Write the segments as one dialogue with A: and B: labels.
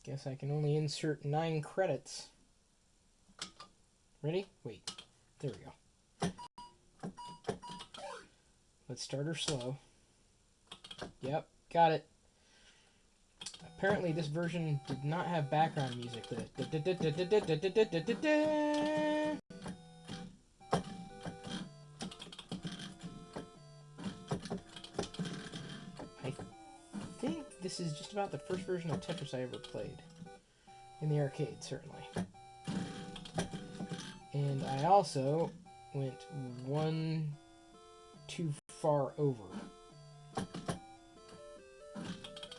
A: Guess I can only insert 9 credits. Ready? Wait. There we go. Let's start her slow. Yep, got it. Apparently this version did not have background music. I think this is just about the first version of Tetris I ever played. In the arcade, certainly. And I also went one too far over.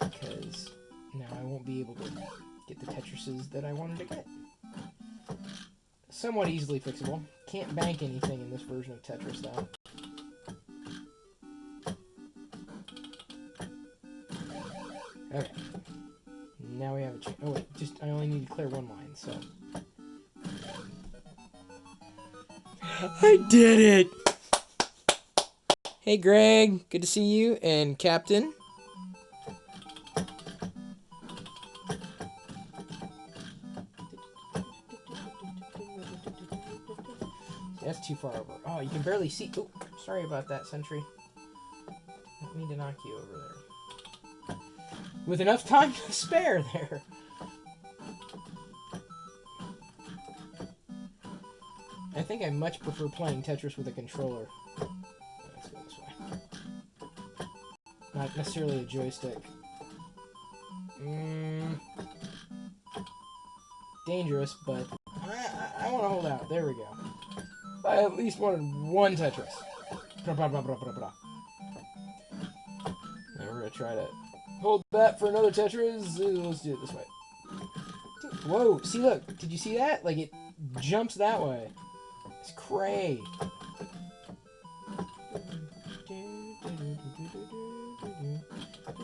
A: Because now I won't be able to get the Tetrises that I wanted to get. Somewhat easily fixable. Can't bank anything in this version of Tetris, though. Okay. Now we have a chance. Oh wait, I only need to clear one line, so... I did it! Hey Greg, good to see you, and Captain. That's too far over. Oh, you can barely see. Oh, sorry about that, Sentry. Didn't mean to knock you over there. With enough time to spare there. I think I much prefer playing Tetris with a controller. Let's go this way. Not necessarily a joystick. Dangerous, but I want to hold out. There we go. I at least wanted one Tetris. Now we're going to try to hold that for another Tetris. Let's do it this way. Whoa, see, look. Did you see that? Like, it jumps that way. It's cray. There we go.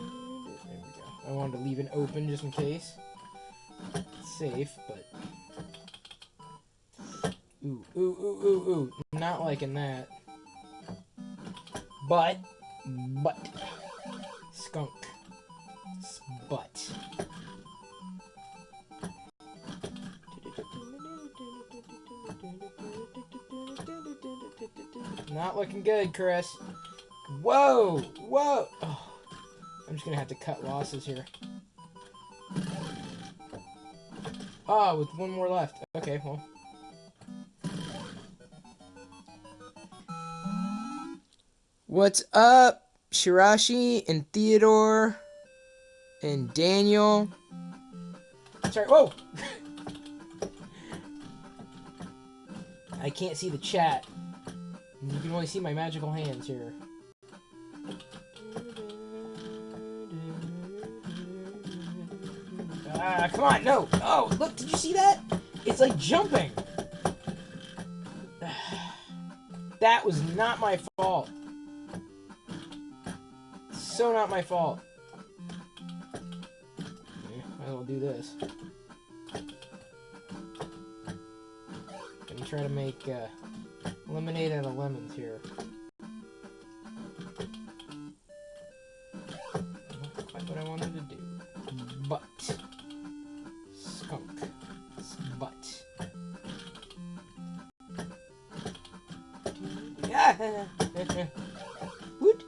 A: I wanted to leave it open just in case. It's safe, but... Ooh, ooh, ooh, ooh, ooh. Not liking that. But. Skunk. But. Not looking good, Chris. Whoa! Whoa! Oh, I'm just gonna have to cut losses here. Oh, with one more left. Okay, well. What's up, Shirashi and Theodore and Daniel? Sorry, whoa! I can't see the chat. You can only see my magical hands here. Ah, come on, no! Oh, look, did you see that? It's like jumping! That was not my fault. So not my fault. Might as well do this. Gonna try to make lemonade out of lemons here. Not quite what I wanted to do. But. Skunk. But. Yeah! Woot!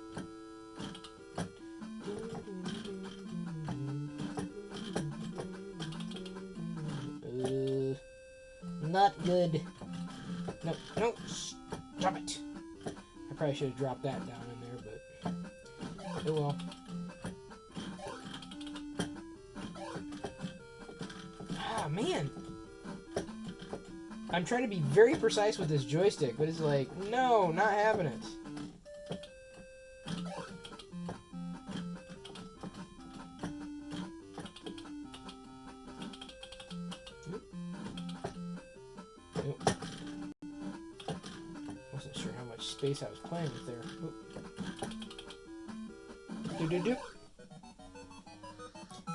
A: Not good. No, no, stop it. I probably should have dropped that down in there, but oh well. Ah, man. I'm trying to be very precise with this joystick, but it's like, no, not having it. Wasn't sure how much space I was playing with there.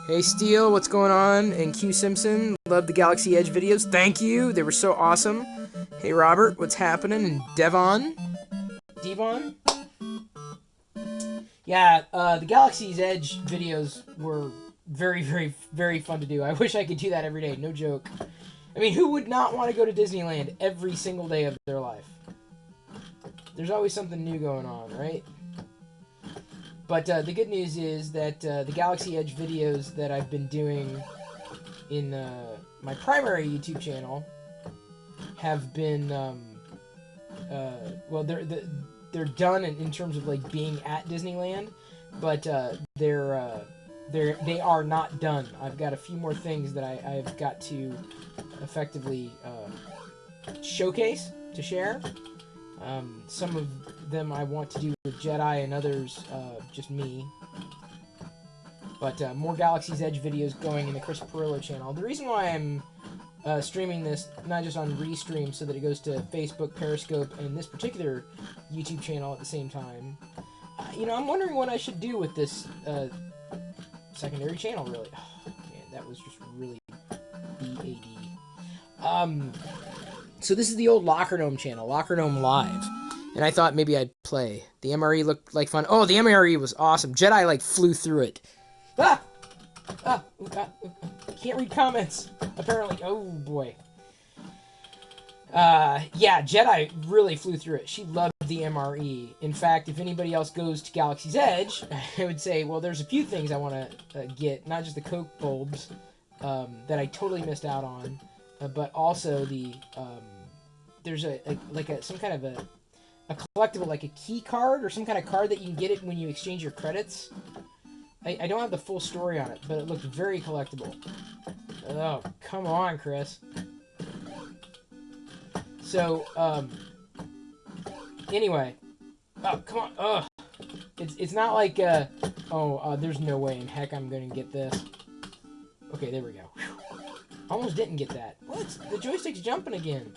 A: Hey Steel, what's going on? And Q Simpson, love the Galaxy Edge videos. Thank you, they were so awesome. Hey Robert, what's happening? And Devon? Yeah, the Galaxy's Edge videos were very, very, very fun to do. I wish I could do that every day. No joke. I mean, who would not want to go to Disneyland every single day of their life? There's always something new going on, right? But the good news is that the Galaxy Edge videos that I've been doing in my primary YouTube channel have been, well, they're done in terms of like being at Disneyland, but they are not done. I've got a few more things that I've got to effectively showcase to share. Some of them I want to do with Jedi, and others just me. But more Galaxy's Edge videos going in the Chris Pirillo channel. The reason why I'm streaming this, not just on Restream, so that it goes to Facebook, Periscope, and this particular YouTube channel at the same time. You know, I'm wondering what I should do with this secondary channel, really. Oh, man, that was just really BAD. So this is the old LockerGnome channel, LockerGnome Live. And I thought maybe I'd play. The MRE looked like fun. Oh, the MRE was awesome. Jedi, like, flew through it. Ah! Ah! Can't read comments, apparently. Oh, boy. Yeah, Jedi really flew through it. She loved the MRE. In fact, if anybody else goes to Galaxy's Edge, I would say, well, there's a few things I want to get. Not just the Coke bulbs that I totally missed out on, but also the there's some kind of a collectible, like a key card or some kind of card that you can get it when you exchange your credits. I don't have the full story on it, but it looked very collectible. Oh, come on, Chris. So, anyway. Oh, come on. Ugh. It's not like, there's no way in heck I'm going to get this. Okay, there we go. Whew. Almost didn't get that. What? The joystick's jumping again.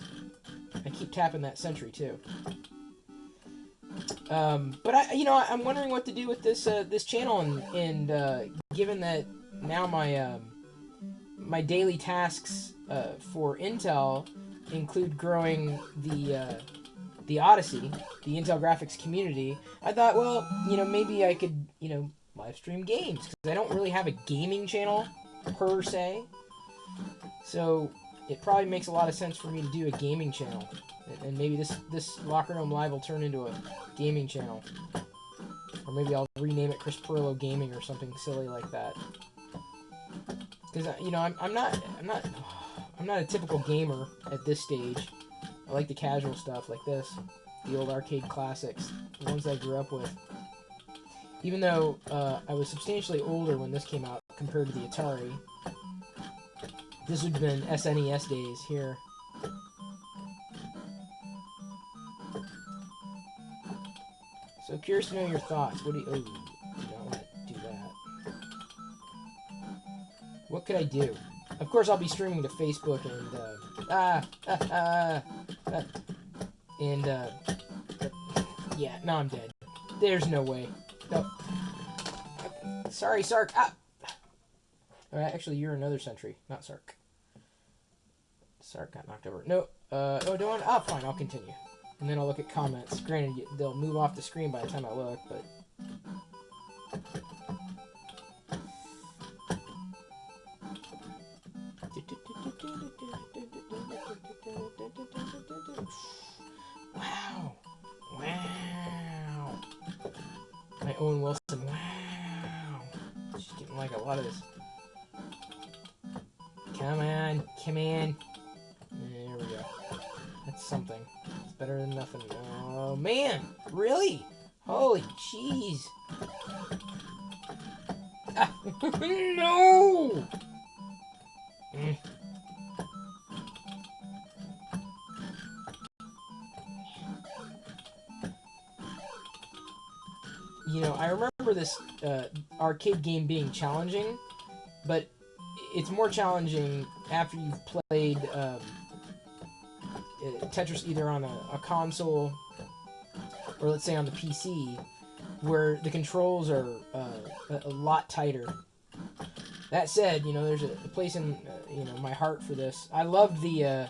A: I keep tapping that sentry, too. But I'm wondering what to do with this this channel, and given that now my my daily tasks for Intel include growing the Odyssey, the Intel graphics community, I thought, well, maybe I could live stream games, because I don't really have a gaming channel per se, so it probably makes a lot of sense for me to do a gaming channel. And maybe this LockerGnome Live will turn into a gaming channel. Or maybe I'll rename it Chris Pirillo Gaming or something silly like that. Because I'm not a typical gamer at this stage. I like the casual stuff like this, the old arcade classics, the ones I grew up with. Even though I was substantially older when this came out compared to the Atari. This would have been SNES days here. So curious to know your thoughts. What do you... Oh, you don't want to do that. What could I do? Of course, I'll be streaming to Facebook and... yeah, now I'm dead. There's no way. No. Sorry, Sark. Ah! Alright, actually, you're another sentry, not Sark. Sark got knocked over. No, fine, I'll continue. And then I'll look at comments. Granted, they'll move off the screen by the time I look, but... Wow! Wow! My Owen Wilson, wow! She's getting like a lot of this. Come on, come in. There we go. That's something. It's better than nothing. Oh, man! Really? Holy jeez! Ah. No! I remember this arcade game being challenging, but it's more challenging after you've played Tetris either on a console or, let's say, on the PC, where the controls are a lot tighter. That said, there's a place in my heart for this. I loved the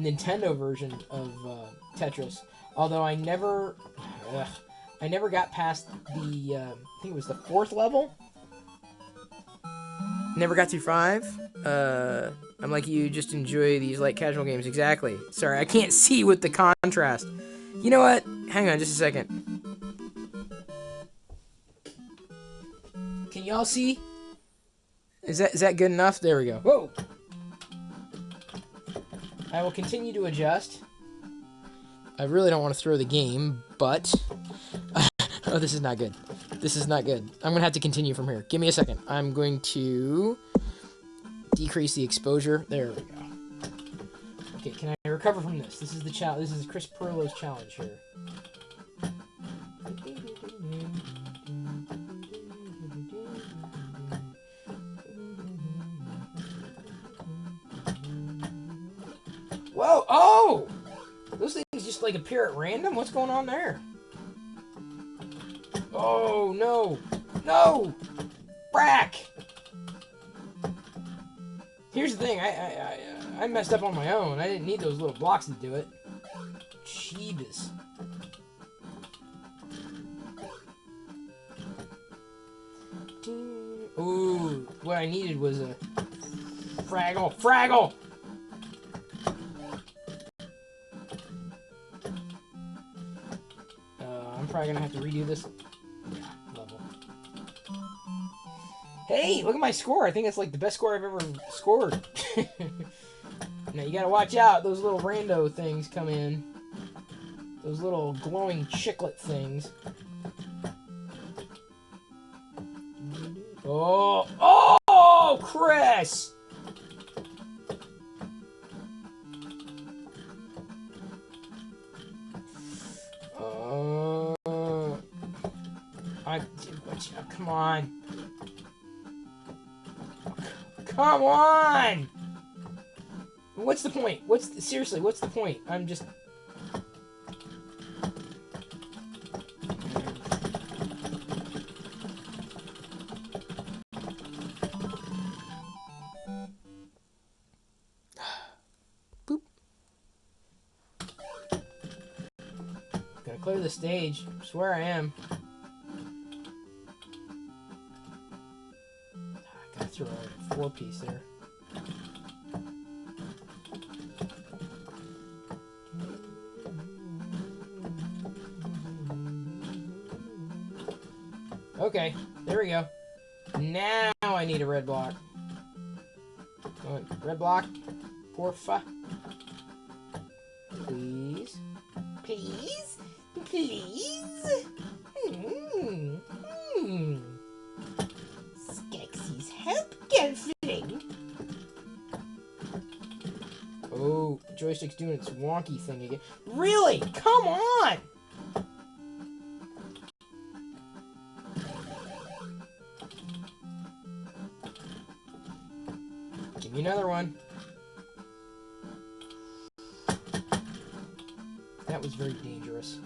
A: Nintendo version of Tetris, although I never got past the I think it was the 4th level. Never got through 5? I'm like you, just enjoy these light casual games. Exactly. Sorry, I can't see with the contrast. You know what? Hang on just a second. Can y'all see? Is that good enough? There we go. Whoa! I will continue to adjust. I really don't want to throw the game, but... oh, this is not good. This is not good. I'm going to have to continue from here. Give me a second. I'm going to decrease the exposure. There we go. Okay, can I recover from this? This is the challenge. This is Chris Pirillo's challenge here. Whoa! Oh! Those things just like appear at random? What's going on there? Oh, no! No! Brack! Here's the thing, I messed up on my own. I didn't need those little blocks to do it. Jeebus. Ooh, what I needed was a Fraggle! Fraggle! I'm probably gonna have to redo this level. Hey, look at my score. I think it's like the best score I've ever scored. Now you gotta watch out. Those little rando things come in. Those little glowing chiclet things. Oh, oh, Chris! Come on. Come on! What's the point? Seriously, what's the point? I'm just... Boop. Gotta clear the stage. I swear I am. Gotta throw a 4-piece there. Okay, there we go. Now I need a red block. Red block, porfa. Please. Please? Please? Skeksis, help, girlfriend. Oh, joystick's doing its wonky thing again. Really? Come on! Give me another one. That was very dangerous.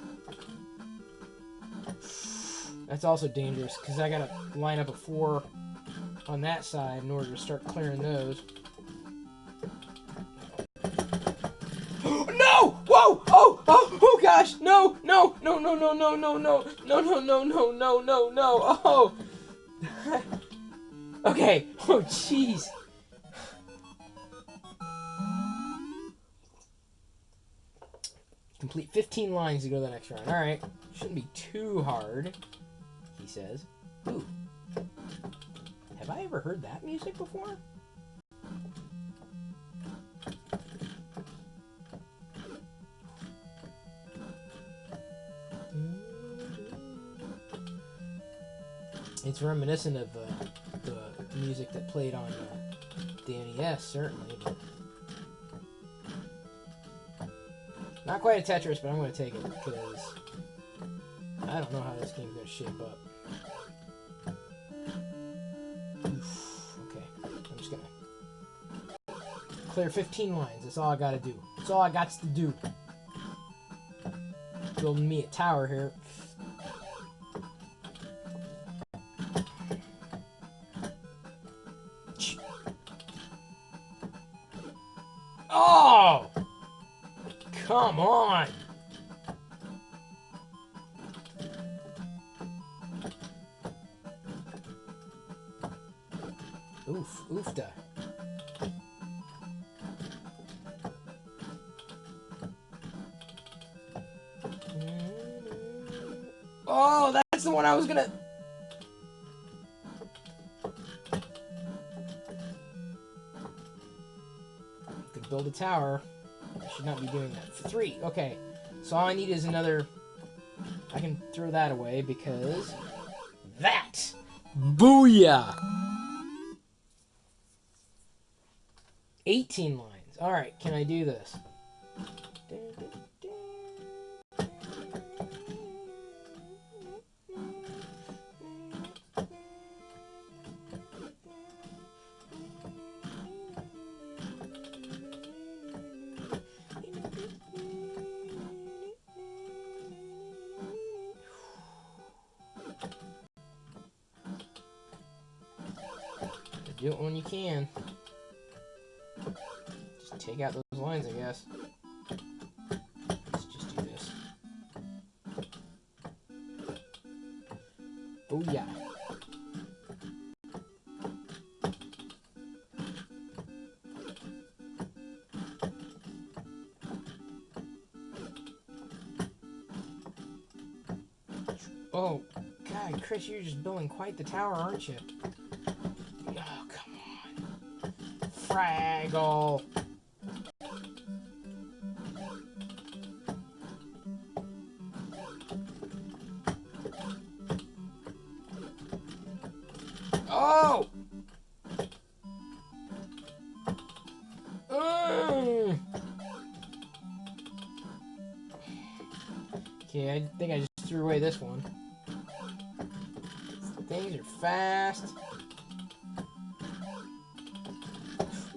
A: That's also dangerous, because I gotta line up a 4 on that side in order to start clearing those. No! Whoa! Oh! Oh! Oh gosh! No! No! No! No! No! No! No! No! No! No! No! No! No! No! No! Oh! Okay. Oh jeez. Complete 15 lines to go to the next round. Alright. Shouldn't be too hard, he says. Ooh. Have I ever heard that music before? It's reminiscent of the music that played on the NES, certainly. But not quite a Tetris, but I'm going to take it because I don't know how this game's going to shape up. Oof, okay, I'm just going to clear 15 lines. That's all I got to do. That's all I got to do. Building me a tower here. Oh! Come on! Oof. Oofta. Oh, that's the one I was gonna... Could build a tower. I should not be doing that. 3. Okay. So all I need is another... I can throw that away because... That! Booyah! 18 lines. Alright, can I do this? Do it when you can. Just take out those lines, I guess. Let's just do this. Booyah. Oh, God, Chris, you're just building quite the tower, aren't you? Oh, come on. Fraggle. Oh! Okay, I think I just threw away this one. Things are fast.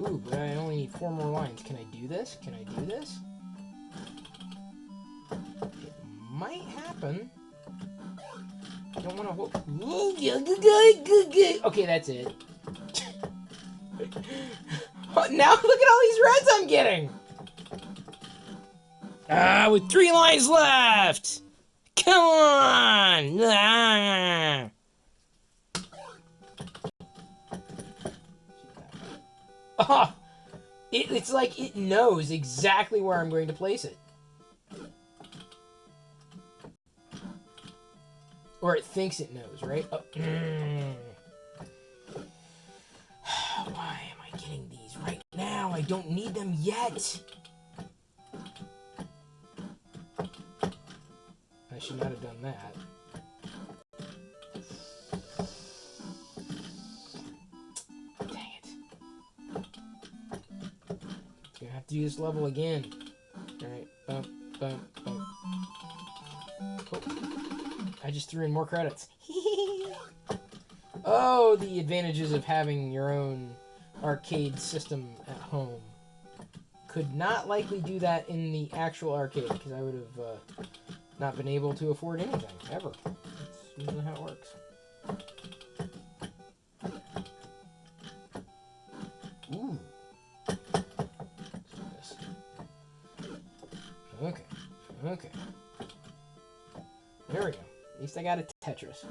A: Ooh, but I only need 4 more lines. Can I do this? Can I do this? It might happen. I don't want to hold... Okay, that's it. Now look at all these reds I'm getting! With 3 lines left! Come on! Oh, it's like it knows exactly where I'm going to place it. Or it thinks it knows, right? Oh. Why am I getting these right now? I don't need them yet. I should not have done that. Dang it. Gonna have to do this level again. Alright, bump, bump, bump. Oh. I just threw in more credits. Oh, the advantages of having your own arcade system at home. Could not likely do that in the actual arcade, because I would have not been able to afford anything, ever. That's usually how it works. Ooh. Let's do this. Okay. Okay. There we go. At least I got a Tetris.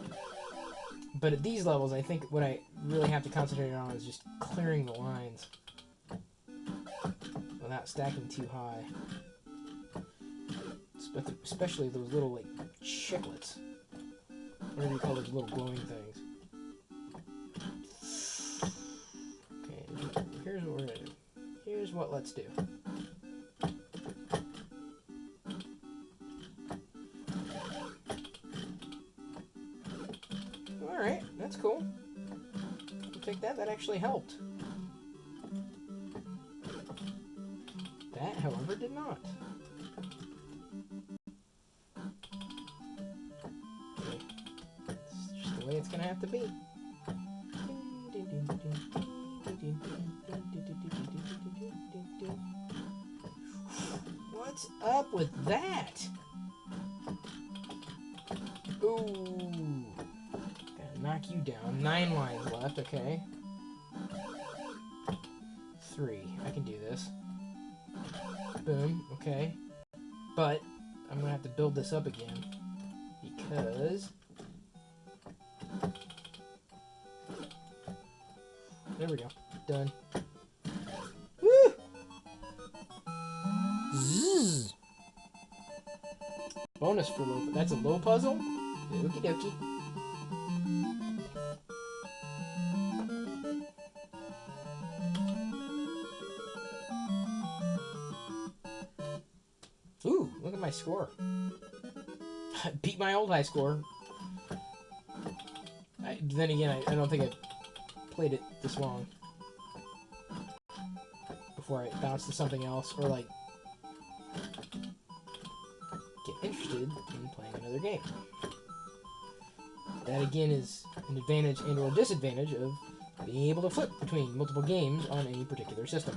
A: But at these levels, I think what I really have to concentrate on is just clearing the lines without stacking too high. Especially those little, like, chiclets. Whatever you call those little glowing things. Okay, here's what we're gonna do. Here's what let's do. Alright, that's cool. I'll take that. That actually helped. That, however, did not. Okay. It's just the way it's gonna have to be. What's up with that? Ooh. Gotta knock you down. 9 lines left, okay. 3. I can do this. Boom, okay. But I'm gonna have to build this up again because there we go. done. Woo! Zzz. Bonus for low. That's a low puzzle? Okie dokie. Ooh, look at my score. I beat my old high score. Then again, I don't think I played it this long before I bounced to something else, or like get interested in playing another game. That again is an advantage and or disadvantage of being able to flip between multiple games on any particular system.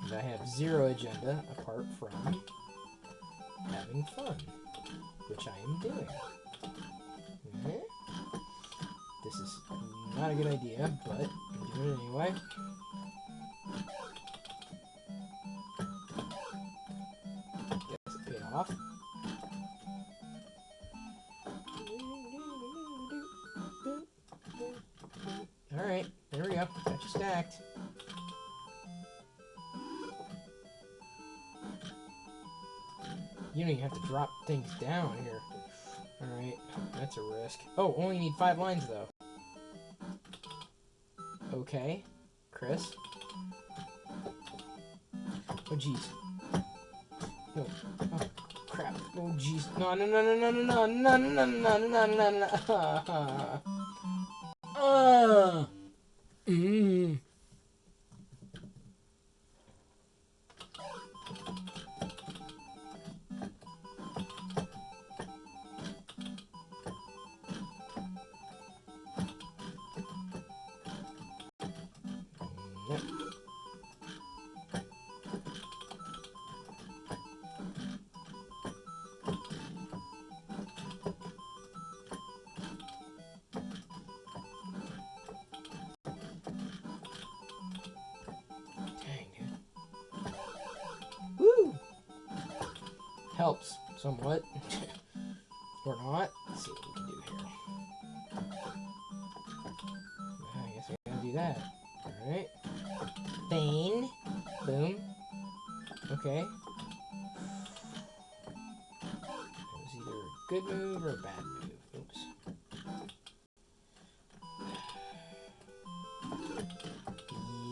A: And I have zero agenda apart from having fun, which I am doing. This is not a good idea, but I'm doing it anyway. Guess it paid off. Alright, there we go. Got you stacked. You don't even have to drop things down here. Alright, that's a risk. Oh, only need 5 lines, though. Okay, Chris. Oh, jeez. No. Oh, crap. Oh, jeez. No, no, no, no, no, no, no, no, no, no, no, no, no. Helps somewhat. Or not. Let's see what we can do here. I guess we gotta do that. Alright. Bane. Boom. Okay. It was either a good move or a bad move. Oops.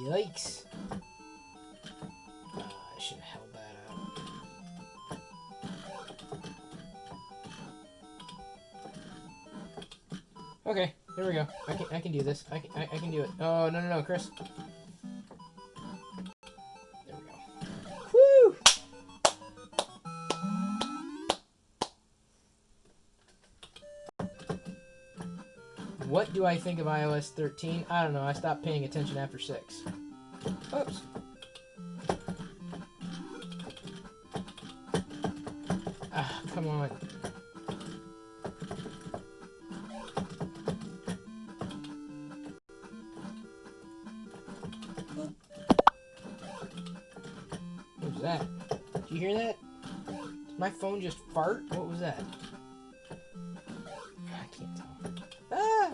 A: Yikes. I should have held that out. Okay, there we go. I can do this. I can do it. Oh, no, no, no, Chris. There we go. Woo! What do I think of iOS 13? I don't know. I stopped paying attention after 6. Oops. Ah, come on. What was that? Did you hear that? Did my phone just fart? What was that? I can't tell. Ah!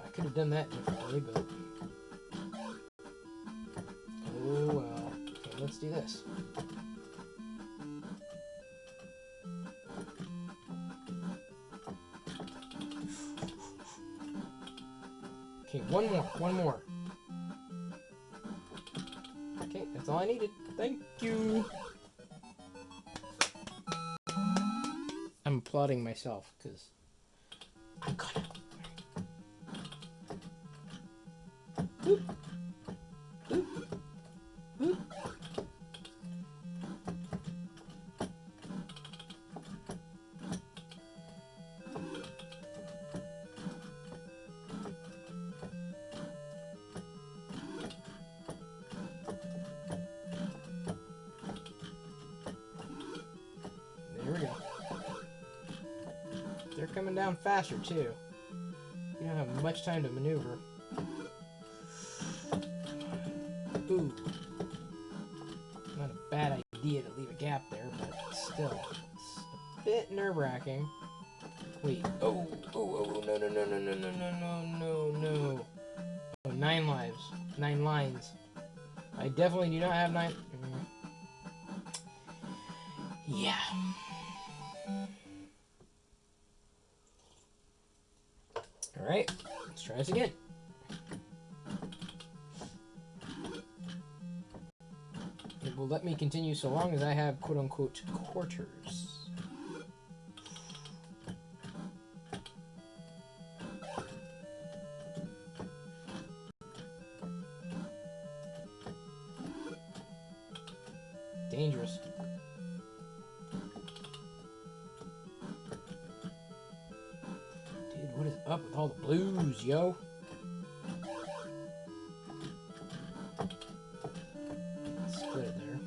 A: I could have done that differently, but oh well. Okay, let's do this. Okay, one more. Okay, that's all I needed. Thank you. I'm applauding myself because I'm gonna. Boop. Boop. Boop. coming down faster, too. You don't have much time to maneuver. Ooh. Not a bad idea to leave a gap there, but still. It's a bit nerve-wracking. Wait. Oh, no, no, no, no, no, no, no, no, no, no. Oh, 9 lives. 9 lines. I definitely do not have 9... Yeah. Alright, let's try this again. It will let me continue so long as I have quote-unquote quarters. Dangerous. Dude, what is up with all the blues, yo? Split it there.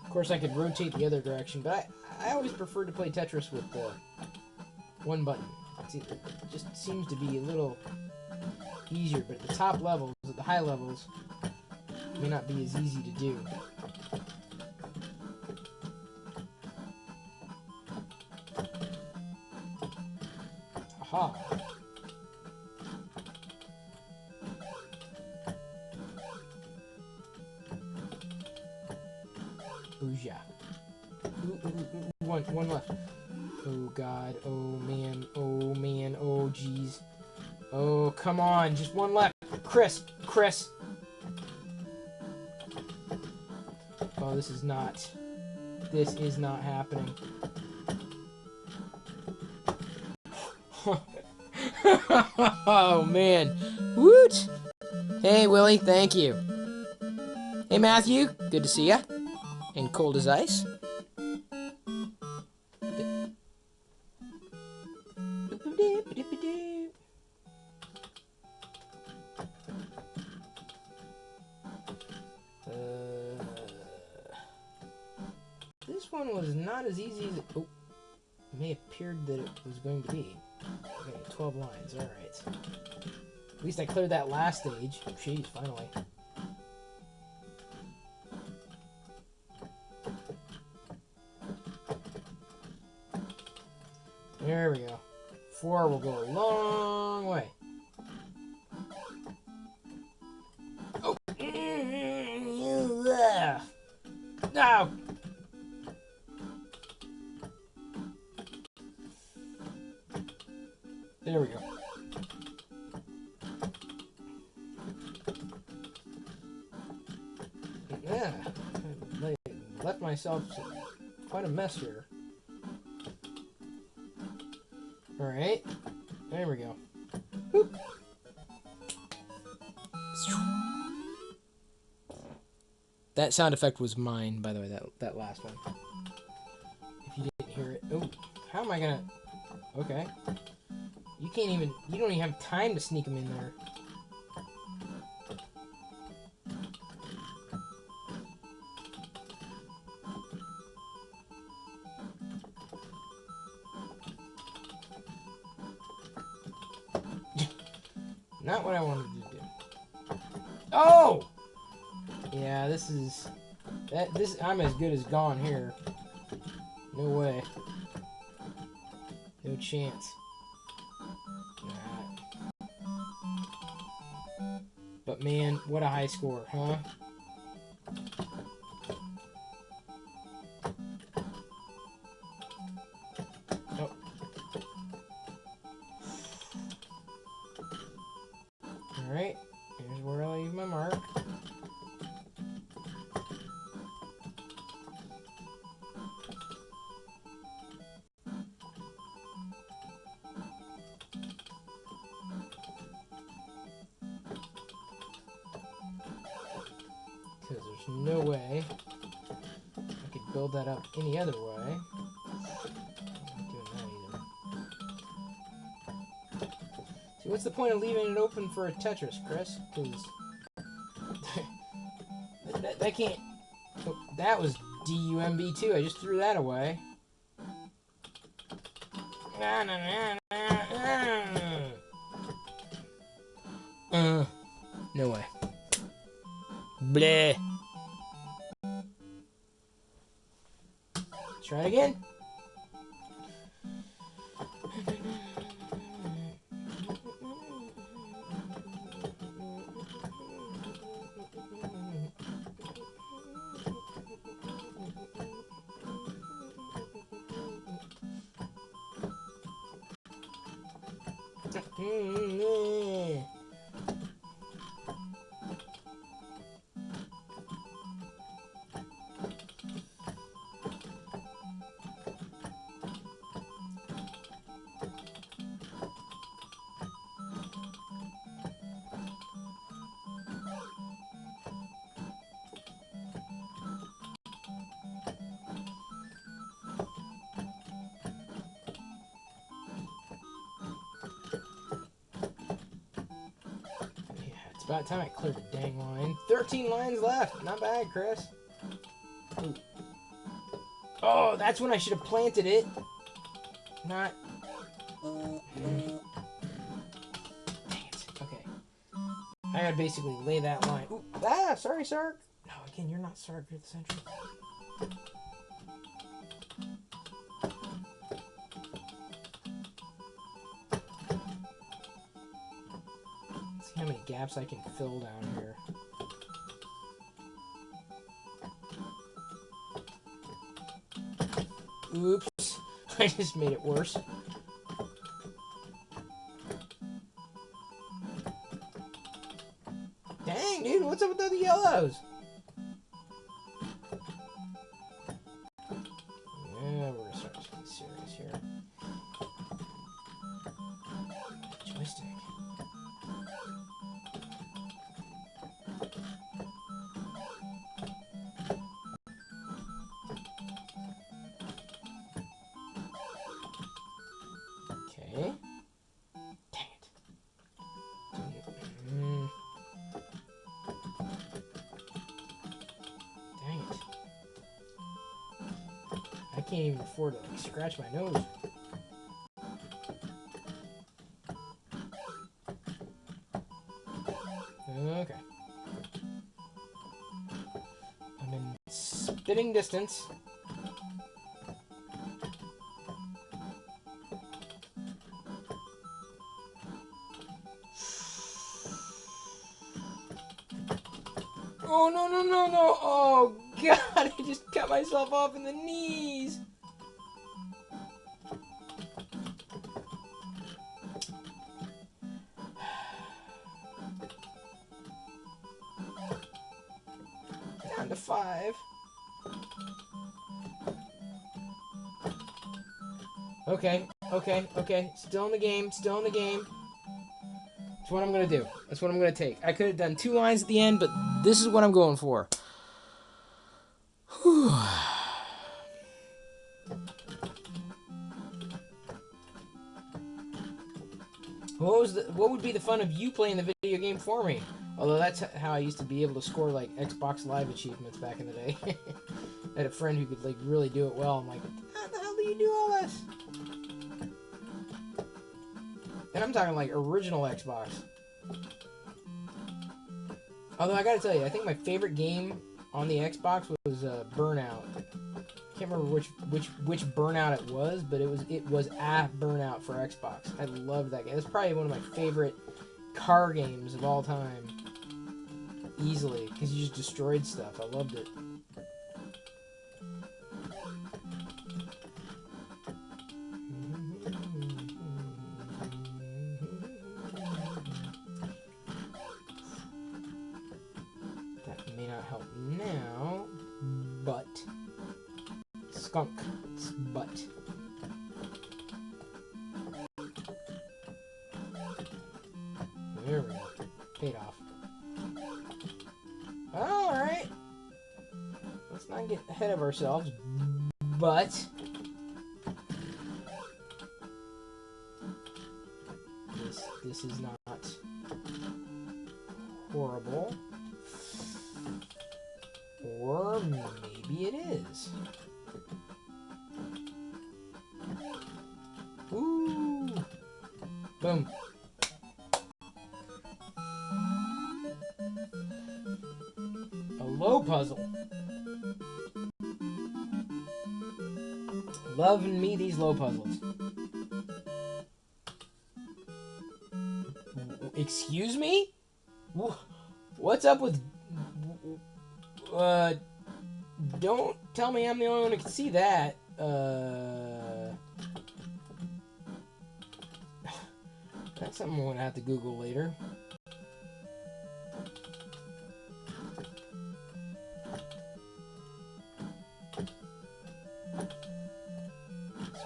A: Of course, I could rotate the other direction, but I always prefer to play Tetris with one button. It just seems to be a little easier, but at the top levels, at the high levels, it may not be as easy to do. Aha! Booyah. One left. Oh god, oh man, oh jeez. Oh, come on, just one left. Chris. Oh, this is not happening. Oh man. Woot! Hey Willie, thank you. Hey Matthew, good to see ya. And cold as ice. This one was not as easy as it may have appeared that it was going to be. Okay, 12 lines, alright. At least I cleared that last stage. Jeez, finally. There we go. 4 will go a long way. Oh! No! There we go. Yeah, I left myself quite a mess here. Alright, there we go. Boop. That sound effect was mine, by the way, that last one. If you didn't hear it. Oh, how am I gonna... Okay. You don't even have time to sneak them in there. Not what I wanted to do. Oh! Yeah, this is... I'm as good as gone here. No way. No chance. But man, what a high score, huh? Oh. Alright, here's where I leave my mark. Because there's no way I could build that up any other way. I'm not doing that either. See, what's the point of leaving it open for a Tetris, Chris? Because that can't... Oh, that was DUMB too. I just threw that away. No way. Bleh. Try it again. It's about time I cleared the dang line. 13 lines left. Not bad, Chris. Ooh. Oh, that's when I should have planted it. Not... Dang it. Okay. I gotta basically lay that line. Ooh. Ah, sorry, Sark. No, again, you're not Sark. You're the Sentry. How many gaps I can fill down here. Oops. I just made it worse. Dang, dude, what's up with the yellows? Yeah, we're gonna start getting serious here. Joystick. Okay. Dang it. Dang it. I can't even afford to like, scratch my nose. Okay. I'm in spitting distance. Oh, no, no, no, no. Oh, God. I just cut myself off in the knees. Down to 5. Okay, okay, okay. Still in the game, still in the game. That's what I'm going to do. That's what I'm going to take. I could have done 2 lines at the end, but this is what I'm going for. Whew. What would be the fun of you playing the video game for me? Although that's how I used to be able to score like Xbox Live achievements back in the day. I had a friend who could like really do it well. I'm like, how the hell do you do all this? And I'm talking like original Xbox. Although I gotta tell you, I think my favorite game on the Xbox was Burnout. Can't remember which Burnout it was, but it was a Burnout for Xbox. I loved that game. It's probably one of my favorite car games of all time. Easily, because you just destroyed stuff. I loved it. That may not help now, but skunk, it's butt. There we go. Paid off. Alright. Let's not get ahead of ourselves, but this is not horrible. Or maybe it is. Ooh. Boom. A low puzzle. Loving me these low puzzles. Excuse me? What's up with... don't tell me I'm the only one who can see that. That's something I'm gonna have to Google later.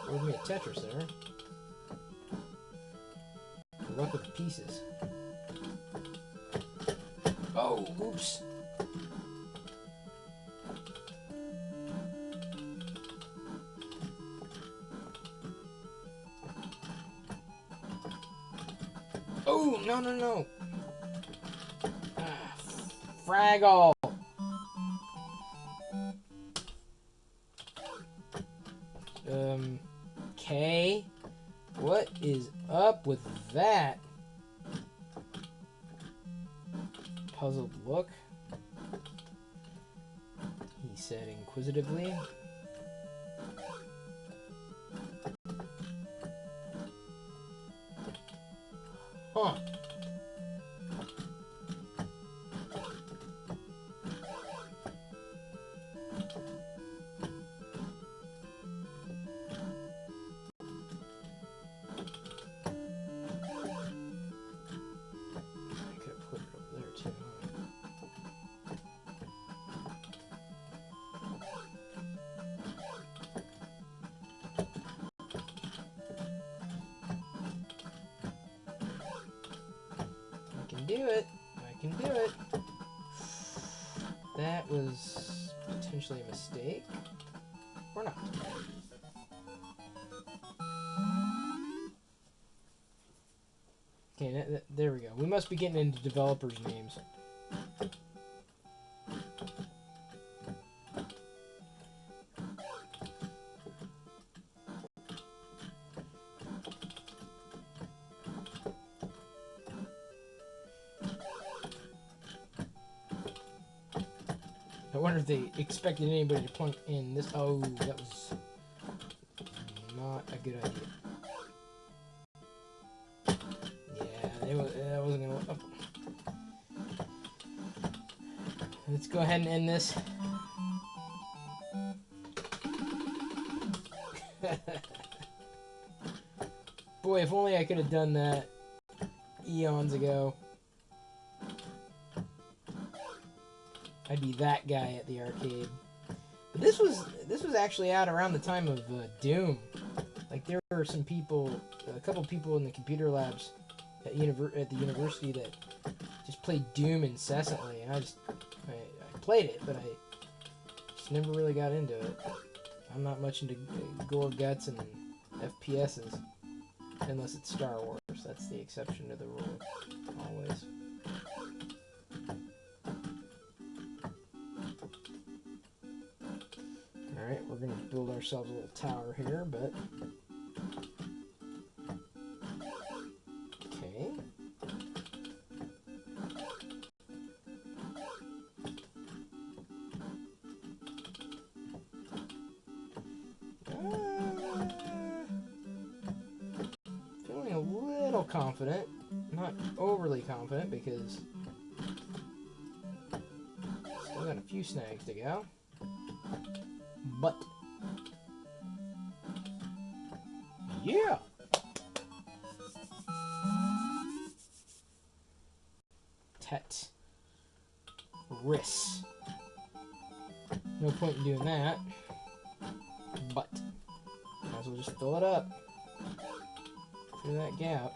A: Scored me a Tetris there. Good luck with the pieces. Oh, oops. Oh, no, no, no. Fraggle. Okay. What is up with that? Puzzled look. He said inquisitively. Huh. Do it. I can do it. That was potentially a mistake. Or not. Okay, there we go. We must be getting into developers' names. I wonder if they expected anybody to plunk in this. Oh, that was not a good idea. Yeah, that wasn't going to work. Oh. Let's go ahead and end this. Boy, if only I could have done that eons ago. I'd be that guy at the arcade. But this was actually out around the time of Doom. Like there were some people, a couple people in the computer labs at the university that just played Doom incessantly, and I played it, but I just never really got into it. I'm not much into gore, guts, and FPSs, unless it's Star Wars. That's the exception to the rule, always. Alright, we're going to build ourselves a little tower here, but... Okay. Feeling a little confident. Not overly confident, because... still got a few snags to go. But yeah. Tetris. No point in doing that. But might as well just fill it up through that gap.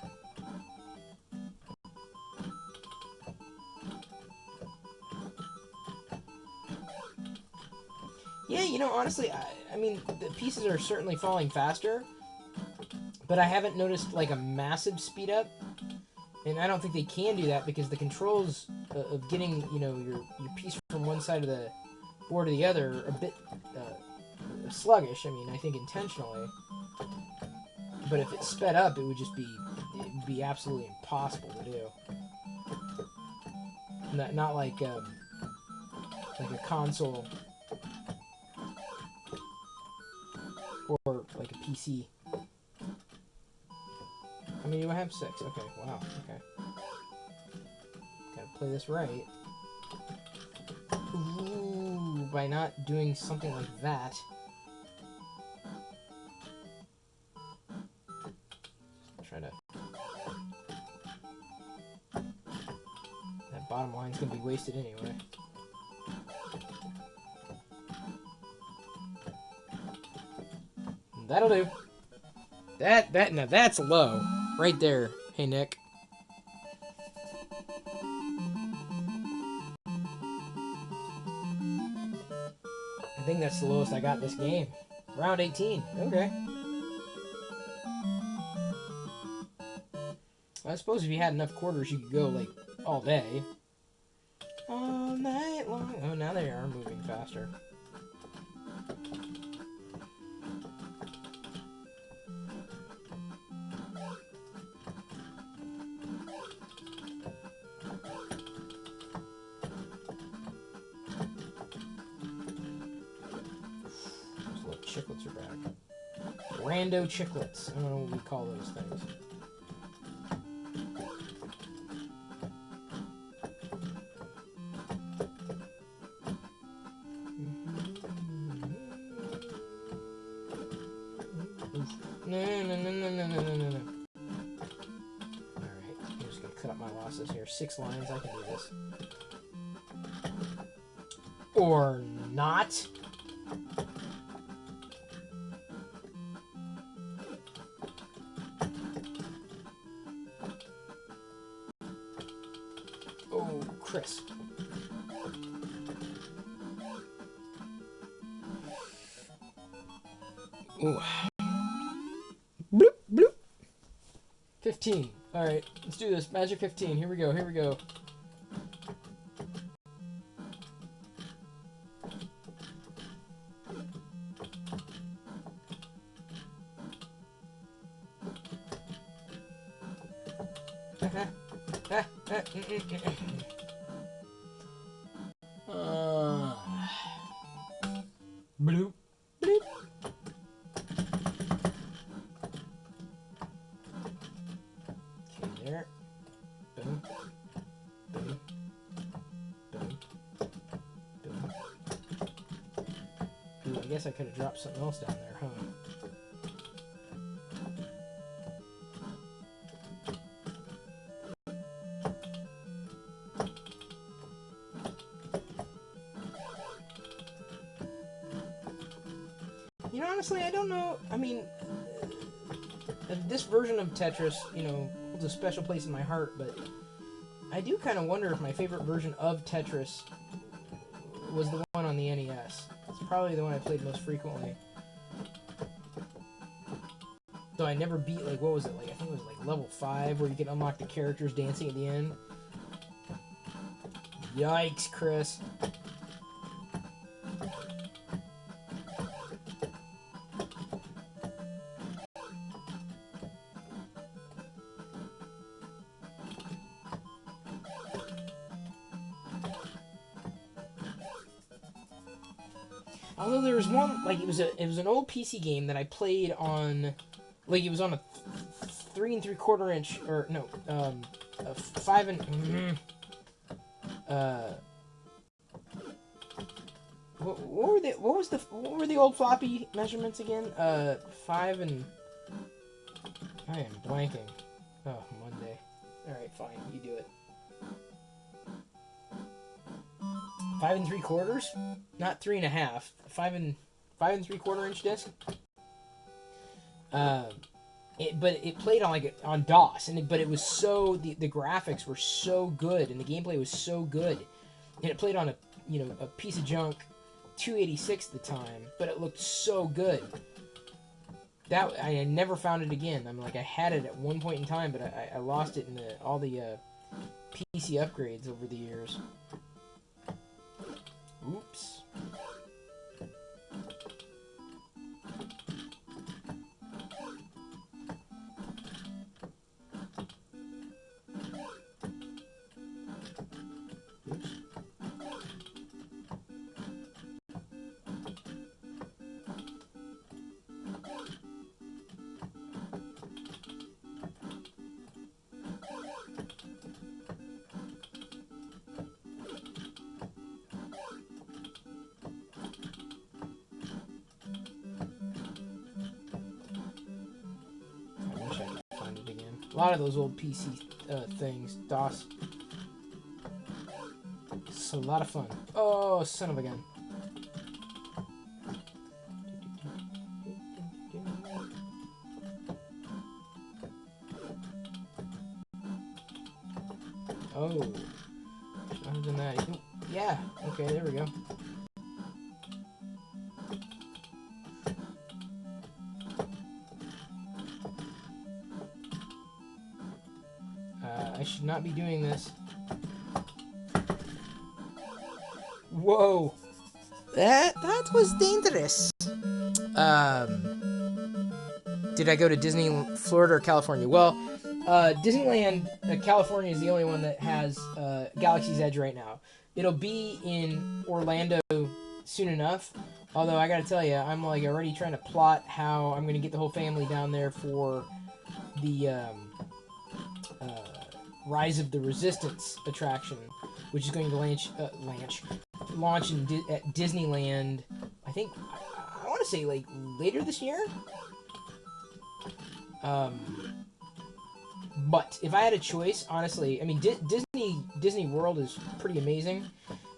A: Yeah, you know, honestly, I mean, the pieces are certainly falling faster, but I haven't noticed, like, a massive speed up. And I don't think they can do that because the controls of getting, you know, your piece from one side of the board to the other are a bit sluggish. I mean, I think intentionally. But if it's sped up, it would be absolutely impossible to do. Not like a console or like a PC. How many do I have? 6. Okay, wow, okay. Gotta play this right. Ooh, by not doing something like that. Try to... That bottom line's gonna be wasted anyway. That'll do. Now that's low. Right there. Hey, Nick. I think that's the lowest I got this game. Round 18. Okay. I suppose if you had enough quarters, you could go, like, all day. All night long. Oh, now they are moving faster. Chiclets are back. Rando chiclets. I don't know what we call those things. No. Alright, I'm just gonna cut up my losses here. 6 lines, I can do this. Or not. Chris. Ooh. Bloop, bloop. 15. Alright, let's do this. Magic 15. Here we go, here we go. Bloop, bloop. Okay, there. Boom. Boom. Boom. Boom. Ooh, I guess I could have dropped something else down there, huh? You know, honestly, I don't know. I mean, this version of Tetris, you know, holds a special place in my heart, but I do kind of wonder if my favorite version of Tetris was the one on the NES. It's probably the one I played most frequently. Though I never beat, like, what was it? Like, I think it was, like, level 5, where you can unlock the characters dancing at the end. Yikes, Chris. Although there was one, like, it was an old PC game that I played on, like, it was on a 3 3/4 inch, or no, a 5 and what were the old floppy measurements again? 5 and I am blanking. Oh, Monday. All right, fine, you do it. 5 3/4, not 3 1/2. 5 3/4 inch disc. But it played on on DOS, but it was so the graphics were so good and the gameplay was so good, and it played on a piece of junk 286 at the time, but it looked so good. that I never found it again. I'm like, I had it at one point in time, but I lost it in all the PC upgrades over the years. Oops. A lot of those old PC things, DOS. It's a lot of fun. Oh, son of a gun. Oh. Other than that, yeah. Okay, there we go. I should not be doing this. Whoa. That was dangerous. Did I go to Disney, Florida, or California? Well, Disneyland, California is the only one that has Galaxy's Edge right now. It'll be in Orlando soon enough. Although I gotta tell you, I'm like already trying to plot how I'm gonna get the whole family down there for the Rise of the Resistance attraction, which is going to launch at Disneyland. I think I want to say like later this year. But if I had a choice, honestly, I mean Disney World is pretty amazing.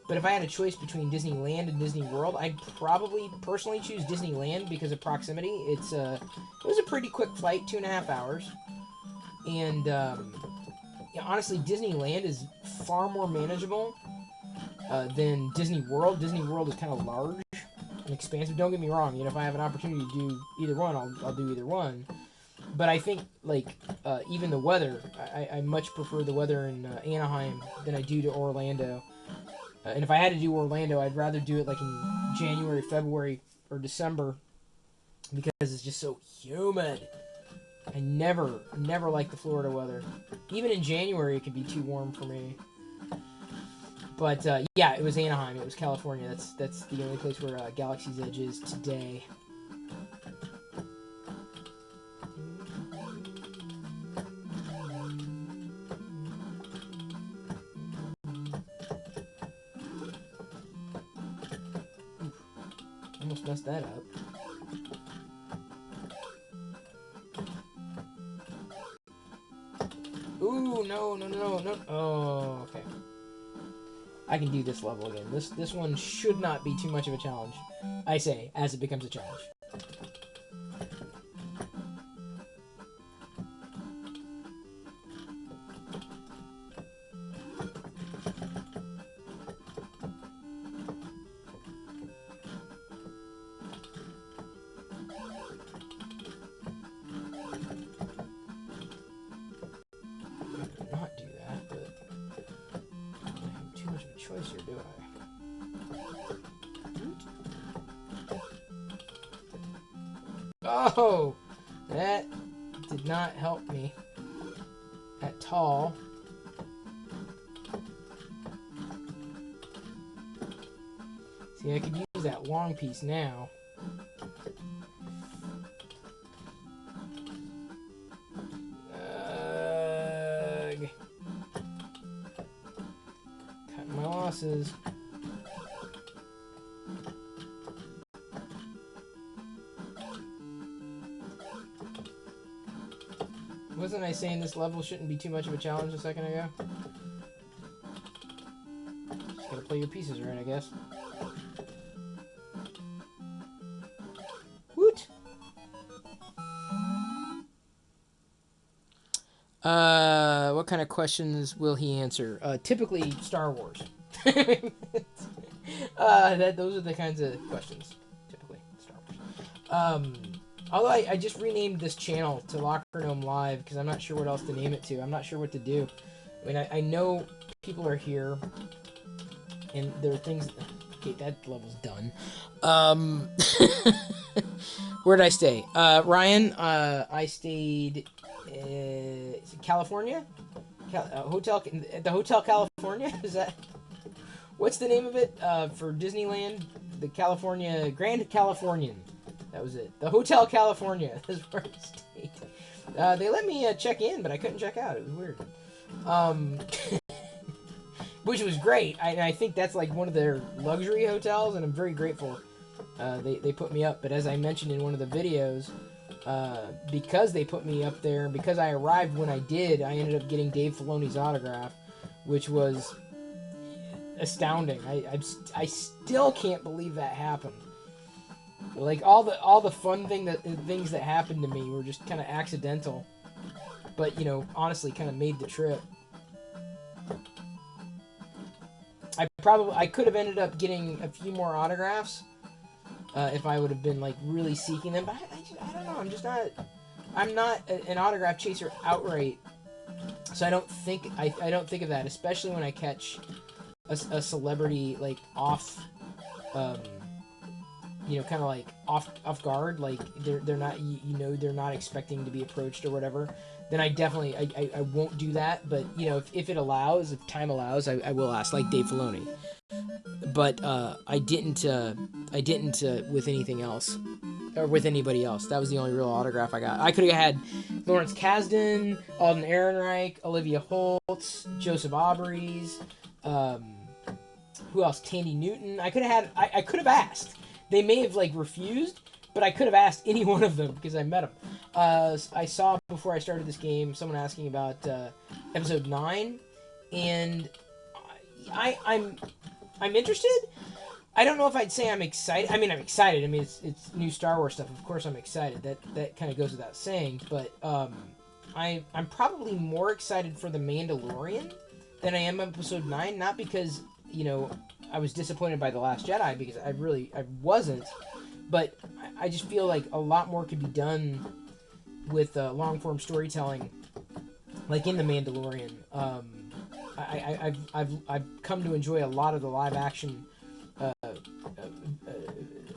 A: But if I had a choice between Disneyland and Disney World, I'd probably personally choose Disneyland because of proximity. It was a pretty quick flight, 2.5 hours, and yeah, honestly, Disneyland is far more manageable than Disney World. Disney World is kind of large and expansive. Don't get me wrong. You know, if I have an opportunity to do either one, I'll do either one. But I think, like, even the weather, I much prefer the weather in Anaheim than I do to Orlando. And if I had to do Orlando, I'd rather do it, like, in January, February, or December because it's just so humid. I never like the Florida weather. Even in January, it can be too warm for me. But, yeah, it was Anaheim. It was California. That's the only place where Galaxy's Edge is today. Almost messed that up. Ooh, no. Oh, okay. I can do this level again. This one should not be too much of a challenge. I say, as it becomes a challenge. Choice here, do I? Oh, that did not help me at all. See, I could use that long piece now. Cutting my losses. Wasn't I saying this level shouldn't be too much of a challenge a second ago? Just gotta play your pieces right, I guess. Woot! What kind of questions will he answer? Typically Star Wars. Those are the kinds of questions. Typically Star Wars. Although I just renamed this channel to LockerGnome Live because I'm not sure what else to name it to. I'm not sure what to do. I mean, I know people are here, and there are things... Okay, that level's done. Where did I stay? Ryan, I stayed... is it California? At the Hotel California? Is that... What's the name of it for Disneyland? The California... Grand Californian. That was it. The Hotel California is where I stayed. They let me check in, but I couldn't check out. It was weird. Which was great. I think that's like one of their luxury hotels, and I'm very grateful they put me up. But as I mentioned in one of the videos, because they put me up there, and because I arrived when I did, I ended up getting Dave Filoni's autograph, which was astounding. I still can't believe that happened. Like all the fun things that happened to me were just kind of accidental, but you know, honestly, kind of made the trip. I could have ended up getting a few more autographs if I would have been like really seeking them, but I don't know. I'm not an autograph chaser outright, so I don't think of that, especially when I catch a celebrity like off. You know, kind of like off guard, like they're not, you know, they're not expecting to be approached or whatever, then I definitely I won't do that. But you know, if it allows, if time allows, I will ask, like Dave Filoni. But I didn't with anything else or with anybody else. That was the only real autograph I got. I could have had Lawrence Kasdan, Alden Ehrenreich, Olivia Holtz, Joseph Aubreys, who else? Tandy Newton. I could have asked. They may have like refused, but I could have asked any one of them because I met them. I saw before I started this game someone asking about episode 9, and I'm interested. I don't know if I'd say I'm excited. I mean, I'm excited. I mean, it's new Star Wars stuff. Of course, I'm excited. That kind of goes without saying. But I'm probably more excited for The Mandalorian than I am episode 9. Not because, you know, I was disappointed by The Last Jedi, because I wasn't, but I just feel like a lot more could be done with long-form storytelling, like in The Mandalorian. I've come to enjoy a lot of the live-action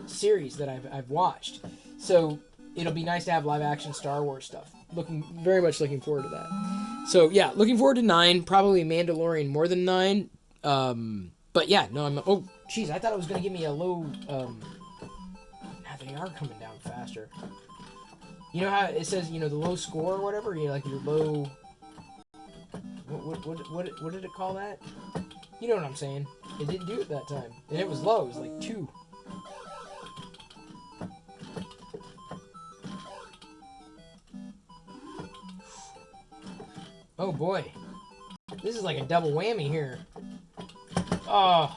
A: series that I've watched, so it'll be nice to have live-action Star Wars stuff. Very much looking forward to that. So yeah, looking forward to 9, probably Mandalorian more than 9. But yeah, no, I'm... Oh, jeez, I thought it was going to give me a low... They are coming down faster. You know how it says, you know, the low score or whatever? You know, like your low... What did it call that? You know what I'm saying. It didn't do it that time. And it was low. It was like 2. Oh, boy. This is like a double whammy here. Oh.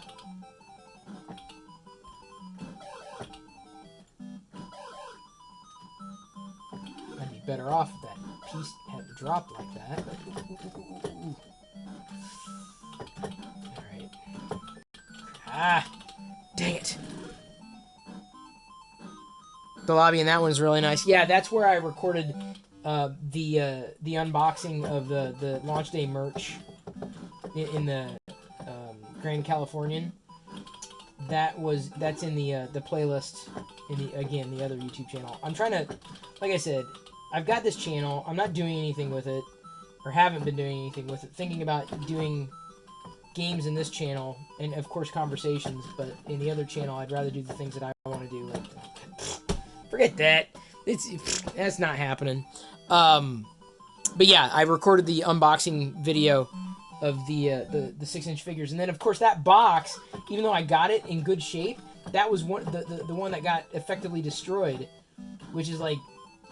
A: I'd be better off if that piece hadn't dropped like that. Alright. Ah! Dang it! The lobby in that one's really nice. Yeah, that's where I recorded the unboxing of the launch day merch in the Grand Californian. That's in the playlist in the other YouTube channel. I'm trying to, like I said, I've got this channel. I'm not doing anything with it, or haven't been doing anything with it. Thinking about doing games in this channel, and of course conversations. But in the other channel, I'd rather do the things that I want to do. Like, forget that. That's not happening. But yeah, I recorded the unboxing video of the 6-inch figures, and then of course that box, even though I got it in good shape, that was the one that got effectively destroyed, which is like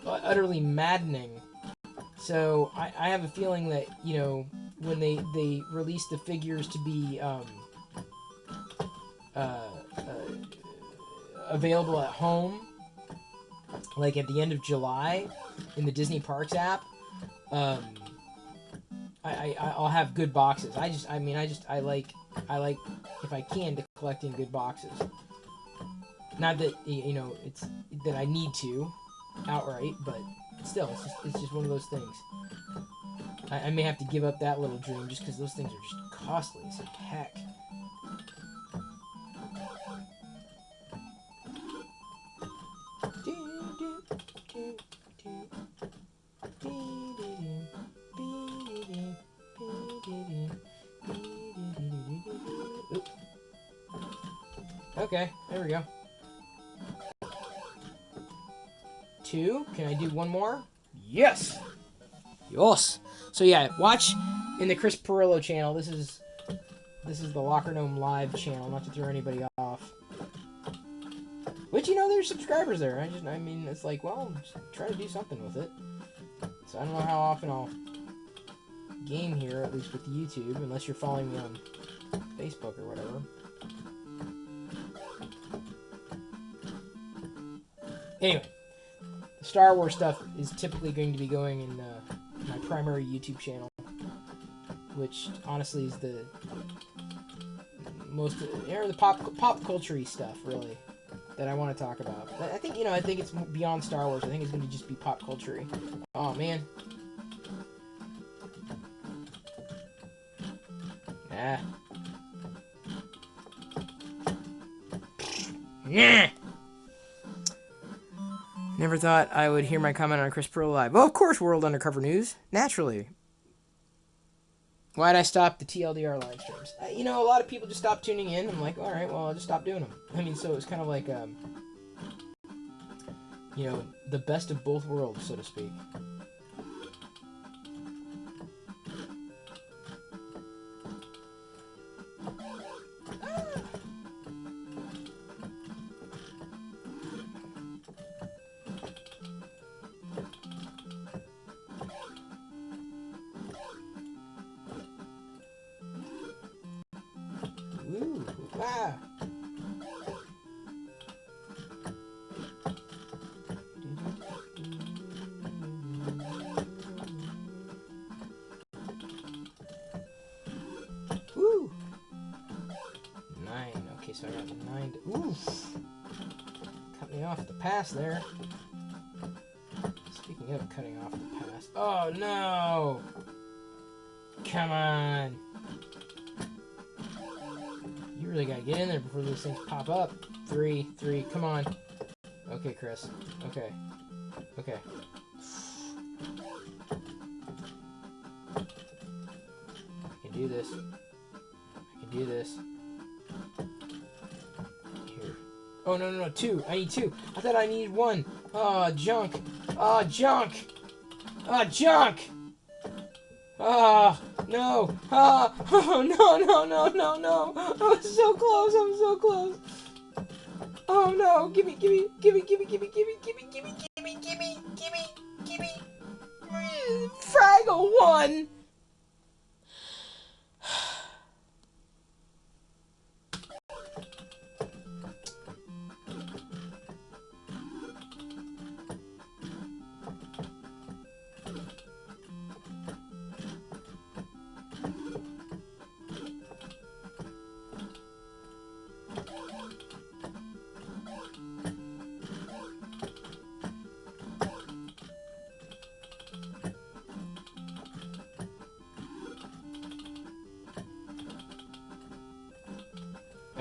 A: utterly maddening. So I have a feeling that, you know, when they release the figures to be available at home, like at the end of July in the Disney Parks app, I'll have good boxes. I like if I can to collecting good boxes. Not that, you know, it's that I need to, outright, but still, it's just one of those things. I may have to give up that little dream just because those things are just costly as heck. Okay, there we go. 2. Can I do one more? Yes! Yes! So yeah, watch in the Chris Pirillo channel. This is the LockerGnome live channel, not to throw anybody off. Which, you know, there's subscribers there. I mean, it's like, well, just try to do something with it. So I don't know how often I'll game here, at least with YouTube, unless you're following me on Facebook or whatever. Anyway, the Star Wars stuff is typically going to be going in my primary YouTube channel, which honestly is the most, the pop culture-y stuff, really, that I want to talk about. I think, you know, I think it's beyond Star Wars. I think it's going to just be pop culture-y. Oh, man. Ah. Yeah. Never thought I would hear my comment on Chris Pirillo Live. Well, of course, World Undercover News. Naturally. Why'd I stop the TLDR live streams? You know, a lot of people just stopped tuning in. I'm like, all right, well, I'll just stop doing them. I mean, so it's kind of like, you know, the best of both worlds, so to speak. Ooh, ah. Woo. 9. Okay, so I got 9. Oof. Cut me off at the pass there. Speaking of cutting off the pass. Oh, no. Come on. You really gotta get in there before those things pop up. 3, come on. Okay, Chris. Okay. Okay. I can do this. I can do this. Here. Oh, no, 2. I need 2. I thought I needed 1. Oh, junk. Oh, junk. Oh, junk. Oh, no. Oh, no. I was so close. I was so close. Oh, no. Gimme. Fraggle 1.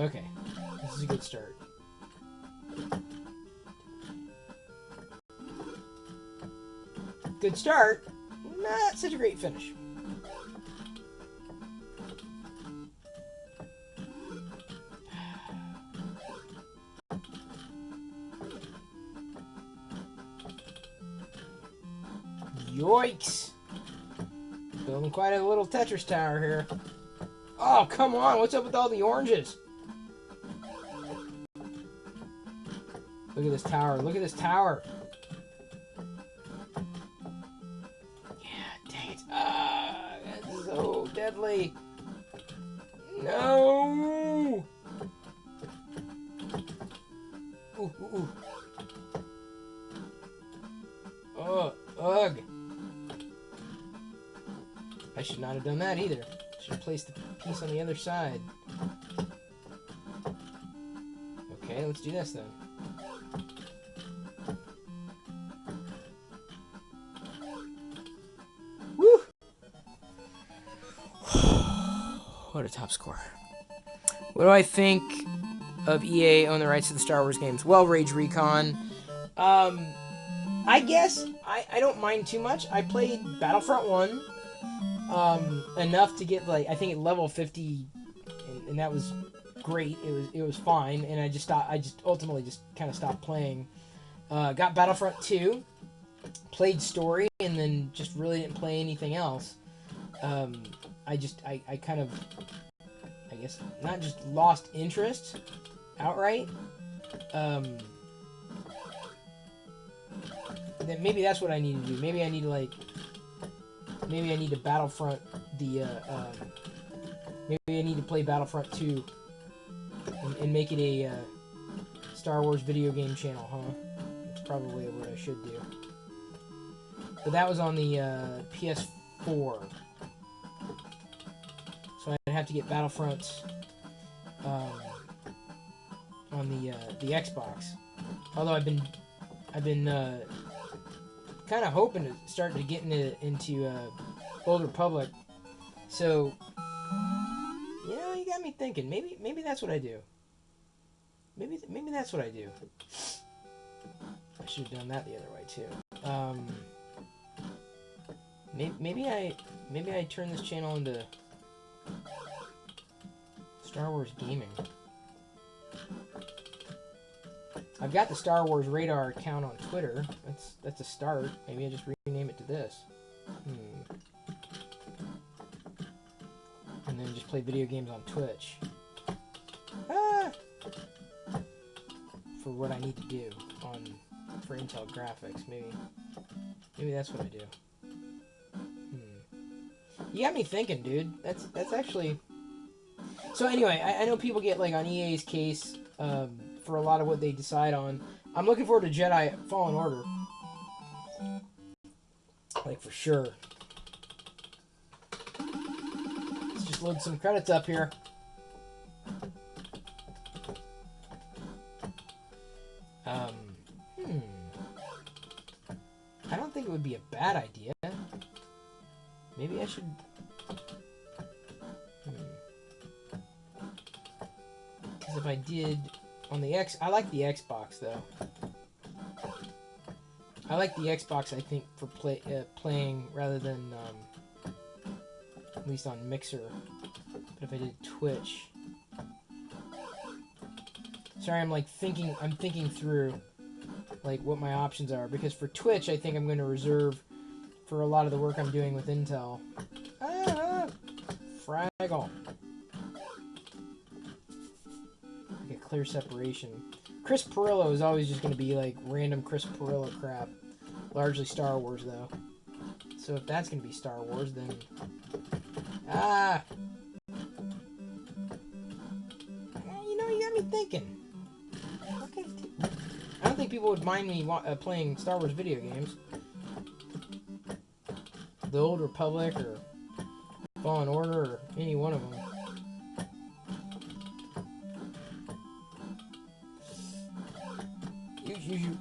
A: Okay, this is a good start. Good start, not such a great finish. Yoinks! Building quite a little Tetris tower here. Oh, come on, what's up with all the oranges? Look at this tower. Look at this tower. Yeah, dang it. Ah, that's so deadly. No. Ooh. Oh, ugh. I should not have done that either. Should have placed the piece on the other side. Okay, let's do this then. What a top score. What do I think of EA own the rights to the Star Wars games? Well, Rage Recon. I guess I don't mind too much. I played Battlefront 1 enough to get, like, I think at level 50, and that was great. It was fine, and I just ultimately just kind of stopped playing. Got Battlefront 2, played story, and then just really didn't play anything else. I kind of, I guess, not just lost interest outright. Then maybe that's what I need to do. Maybe I need to Battlefront the, maybe I need to play Battlefront 2 and make it a Star Wars video game channel, huh? That's probably what I should do. But that was on the PS4. So I'd have to get Battlefront on the Xbox. Although I've been kind of hoping to start to get into Old Republic. So, you know, you got me thinking. Maybe that's what I do. Maybe that's what I do. I should have done that the other way too. Maybe I turn this channel into Star Wars gaming. I've got the Star Wars Radar account on Twitter. That's a start. Maybe I just rename it to this. And then just play video games on Twitch. For what I need to do for Intel graphics. Maybe that's what I do. You got me thinking, dude. That's actually. So anyway, I know people get, like, on EA's case for a lot of what they decide on. I'm looking forward to Jedi Fallen Order. Like, for sure. Let's just load some credits up here. I don't think it would be a bad idea. Maybe I should... Because if I did on the I like the Xbox, though. I like the Xbox, I think, for playing rather than, at least on Mixer. But if I did Twitch... Sorry, I'm thinking through, like, what my options are. Because for Twitch, I think I'm going to reserve for a lot of the work I'm doing with Intel. Fraggle. Like a clear separation. Chris Pirillo is always just going to be, like, random Chris Pirillo crap. Largely Star Wars, though. So if that's going to be Star Wars, then... You know, you got me thinking. Okay. I don't think people would mind me playing Star Wars video games. The Old Republic or Fallen Order or any one of them.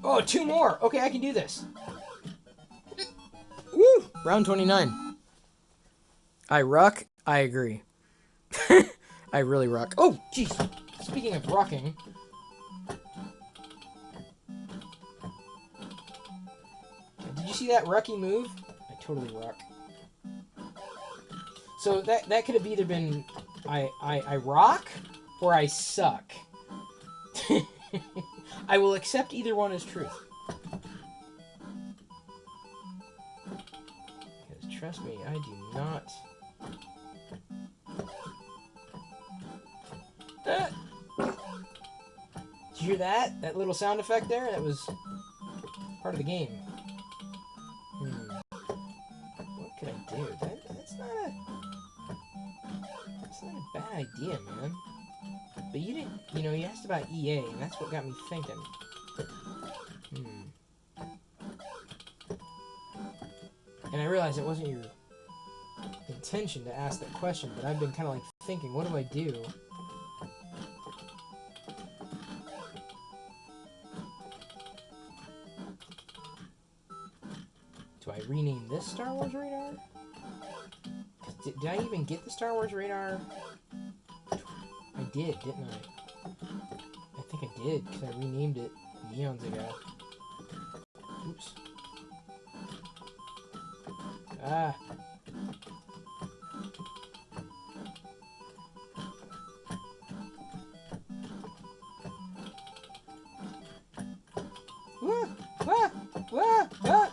A: Oh, 2 more! Okay, I can do this. Woo! Round 29. I ruck. I agree. I really ruck. Oh, jeez. Speaking of rucking. Did you see that rucky move? I totally ruck. So that could have either been I rock or I suck. I will accept either one as truth. Because trust me, I do not. Did you hear that? That little sound effect there? That was part of the game. What could I do? That's not a bad idea, man. But you didn't, you asked about EA, and that's what got me thinking. And I realized it wasn't your intention to ask that question, but I've been kind of like thinking, what do I do? Do I rename this Star Wars Radar? Did I even get the Star Wars radar? I did, didn't I? I think I did, because I renamed it eons ago. Oops. Ah. Wah, wah, wah, wah.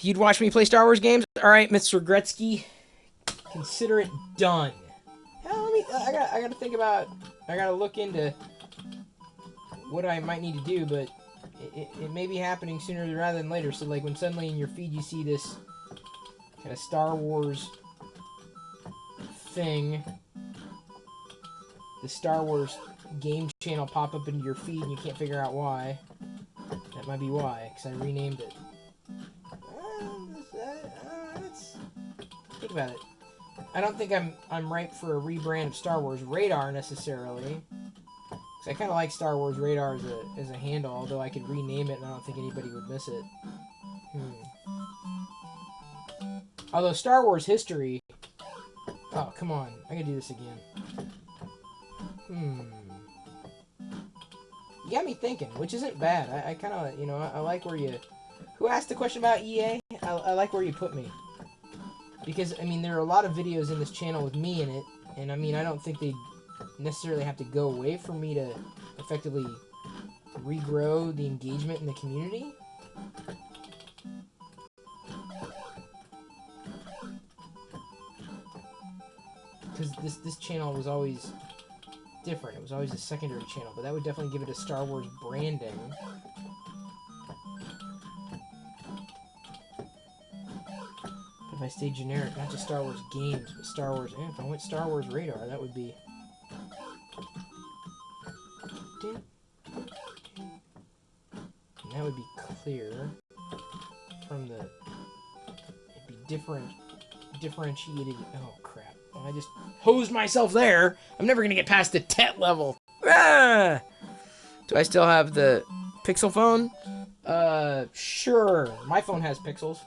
A: You'd watch me play Star Wars games? Alright, Mr. Gretzky. Consider it done. Hell, I gotta think about... I gotta look into what I might need to do, but it may be happening sooner rather than later. So, like, when suddenly in your feed you see this kind of Star Wars thing, the Star Wars game channel pop up into your feed and you can't figure out why, that might be why, because I renamed it. Let's think about it. I don't think I'm ripe for a rebrand of Star Wars Radar necessarily. Because I kind of like Star Wars Radar as a handle, although I could rename it and I don't think anybody would miss it. Although Star Wars History... Oh, come on. I gotta do this again. You got me thinking, which isn't bad. I kind of, you know, I like where you... Who asked the question about EA? I like where you put me. Because, I mean, there are a lot of videos in this channel with me in it, and I mean, I don't think they necessarily have to go away for me to effectively regrow the engagement in the community. Because this channel was always different. It was always a secondary channel, but that would definitely give it a Star Wars branding. If I stay generic, not just Star Wars games, but Star Wars... if I went Star Wars Radar, that would be... And that would be clear from the... It'd be differentiated... Oh, crap. Well, I just hosed myself there. I'm never going to get past the TET level. Ah! Do I still have the Pixel phone? Sure. My phone has pixels.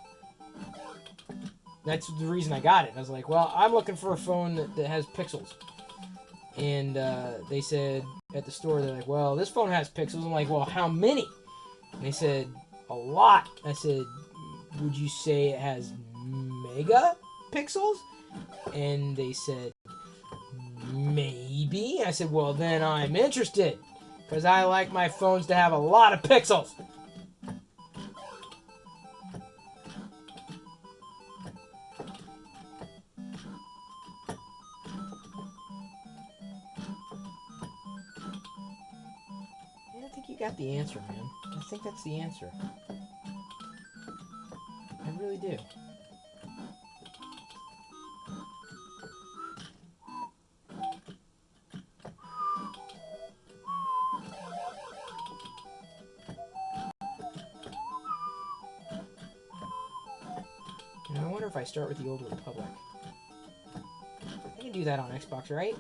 A: That's the reason I got it. I was like, well, I'm looking for a phone that has pixels. And they said at the store, they're like, well, this phone has pixels. I'm like, well, how many? And they said, a lot. I said, would you say it has megapixels? And they said, maybe. I said, well, then I'm interested. Because I like my phones to have a lot of pixels. You got the answer, man. I think that's the answer. I really do. You know, I wonder if I start with the Old Republic. I can do that on Xbox, right?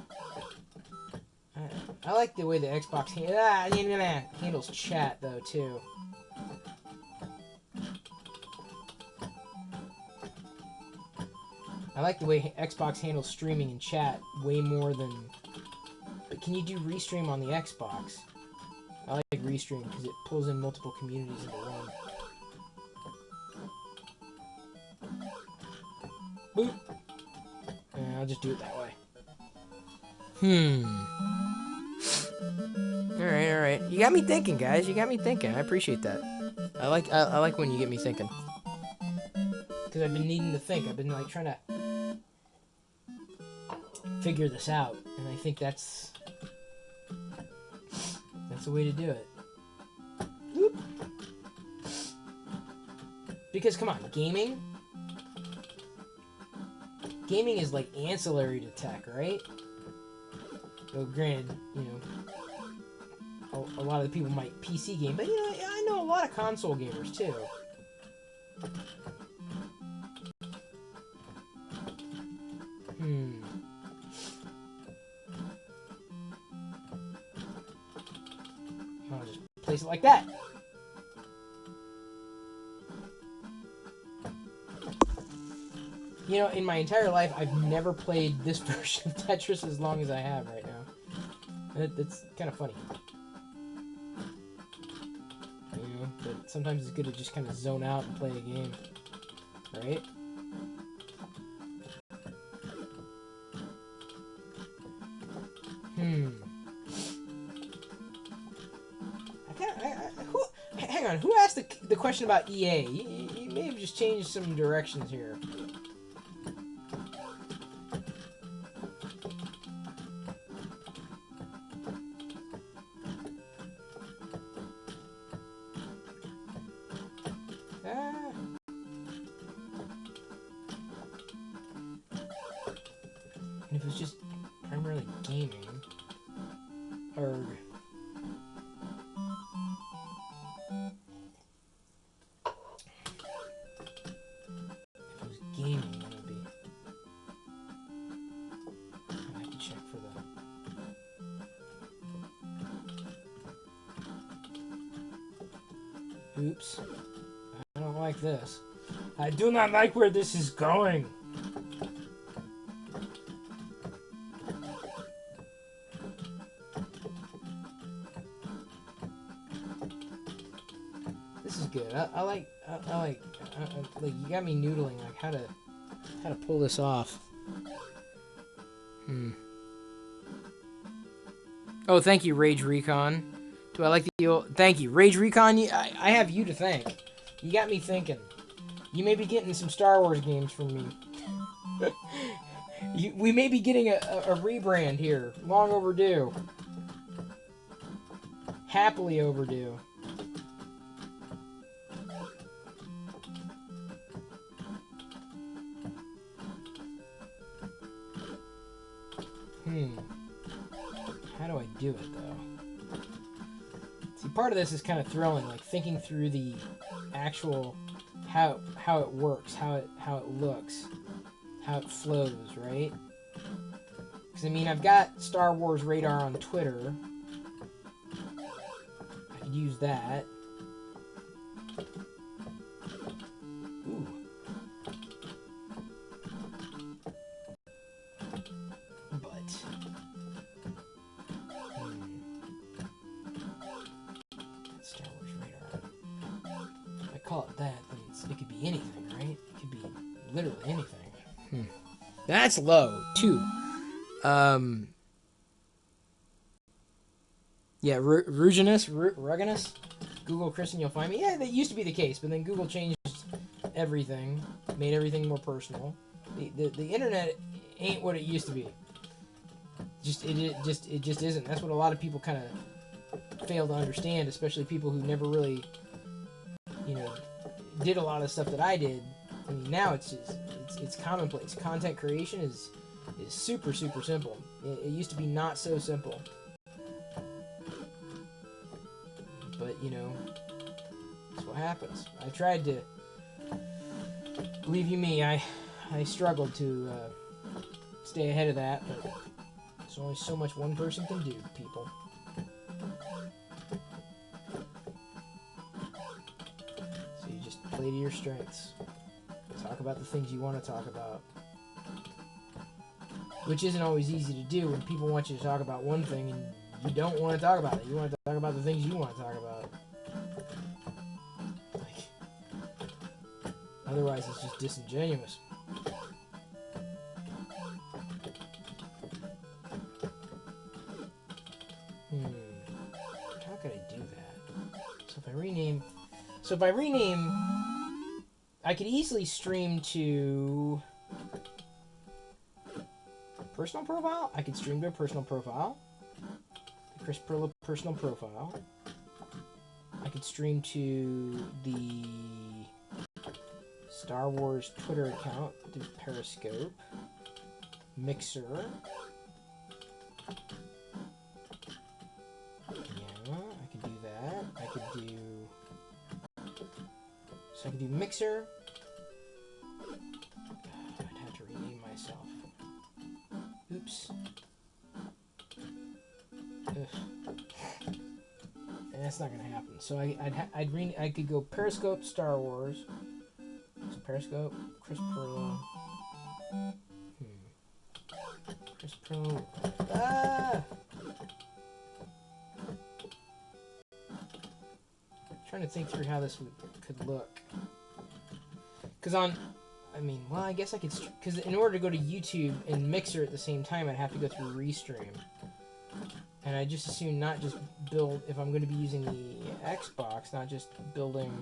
A: I like the way the Xbox handles chat, though, too. I like the way Xbox handles streaming and chat way more than... But can you do Restream on the Xbox? I like Restream because it pulls in multiple communities into one. Boop! And I'll just do it that way. Alright. You got me thinking, guys. You got me thinking. I appreciate that. I like when you get me thinking. Because I've been needing to think. I've been, like, trying to figure this out. And I think that's the way to do it. Whoop. Because, come on, gaming is, like, ancillary to tech, right? Well, granted, you know, a lot of the people might PC game, but, you know, I know a lot of console gamers, too. I'll just place it like that. You know, in my entire life, I've never played this version of Tetris as long as I have right now. It's kind of funny. You know, but sometimes it's good to just kind of zone out and play a game. Right? Hang on, who asked the question about EA? You may have just changed some directions here. And if it was just primarily gaming, or gaming, that would be. I have to check for the. Oops. I don't like this. I do not like where this is going. This is good. I like you got me noodling like how to pull this off. Oh, thank you, Rage Recon. Do I like the old... Thank you, Rage Recon. I have you to thank. You got me thinking. You may be getting some Star Wars games from me. We may be getting a rebrand here. Long overdue. Happily overdue. How do I do it, though? See, part of this is kind of thrilling, like thinking through the actual how it works, how it looks, how it flows, right? Because I mean, I've got Star Wars Radar on Twitter. I could use that. Ooh. Star Wars Radar. If I call it that, then it could be anything, right? It could be literally anything. That's low, too. Yeah, Ruginus, Google Chris and you'll find me. Yeah, that used to be the case, but then Google changed everything, made everything more personal. The internet ain't what it used to be. It just isn't. That's what a lot of people kind of fail to understand, especially people who never really, did a lot of stuff that I did. I mean, now it's commonplace. Content creation is super simple. It used to be not so simple. But that's what happens. I tried to. Believe you me, I struggled to stay ahead of that, but there's only so much one person can do, people. So you just play to your strengths. Talk about the things you want to talk about. Which isn't always easy to do when people want you to talk about one thing and you don't want to talk about it. You want to talk about the things you want to talk about. Otherwise, it's just disingenuous. How could I do that? So if I rename, I could easily stream to personal profile. I could stream to a personal profile. The Chris Pirillo personal profile. I could stream to the Star Wars Twitter account through Periscope. Mixer. Yeah, I could do that. I could do... So I could do Mixer. I'd have to rename myself. Oops. Ugh. And that's not gonna happen. So I could go Periscope Star Wars. So Periscope, Chris Pirillo. Chris Pro. Ah! Trying to think through how this could look. Because I mean, well, I guess I could, because in order to go to YouTube and Mixer at the same time, I'd have to go through Restream. And I just assume not just build, if I'm going to be using the Xbox, not just building...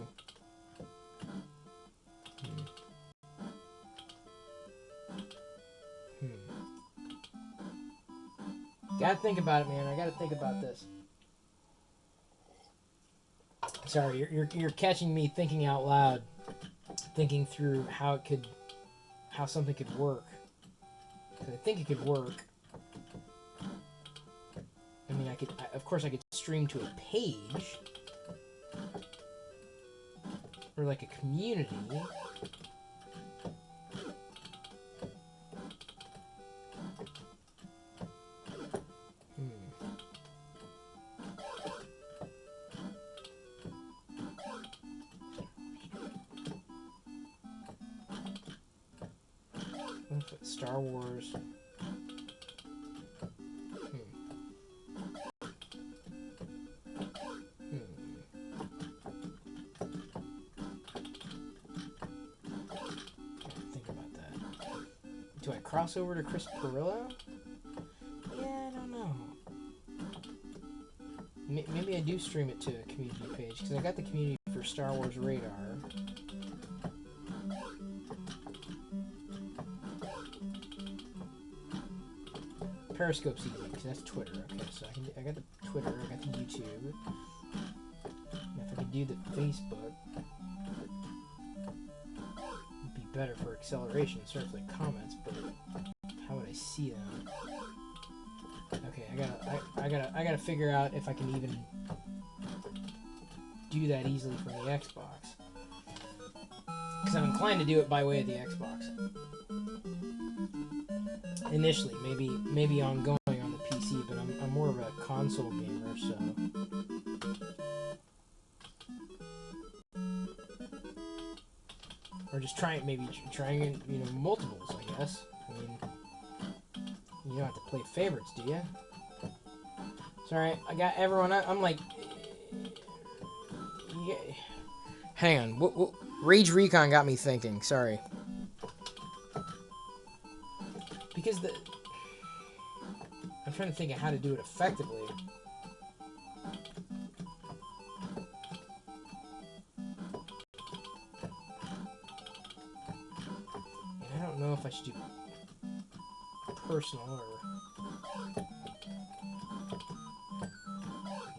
A: Gotta think about it, man. I gotta think about this. Sorry, you're catching me thinking out loud, thinking through how something could work. 'Cause I think it could work. I mean, of course I could stream to a page. Or like a community. Star Wars. Think about that. Do I cross over to Chris Pirillo? Yeah, I don't know. Maybe I do stream it to a community page, because I got the community for Star Wars Radar. Periscope's easy, because that's Twitter. Okay, so I got the Twitter, I got the YouTube. And if I could do the Facebook, it'd be better for acceleration, sort of like comments, but how would I see them? Okay, I gotta figure out if I can even do that easily from the Xbox. Because I'm inclined to do it by way of the Xbox. Initially, maybe ongoing on the PC, but I'm more of a console gamer, so. Or just trying multiples, I guess. I mean, you don't have to play favorites, do you? Sorry, I got everyone. I'm like, yeah. Hang on. What? Rage Recon got me thinking. Sorry. Because I'm trying to think of how to do it effectively. And I don't know if I should do personal or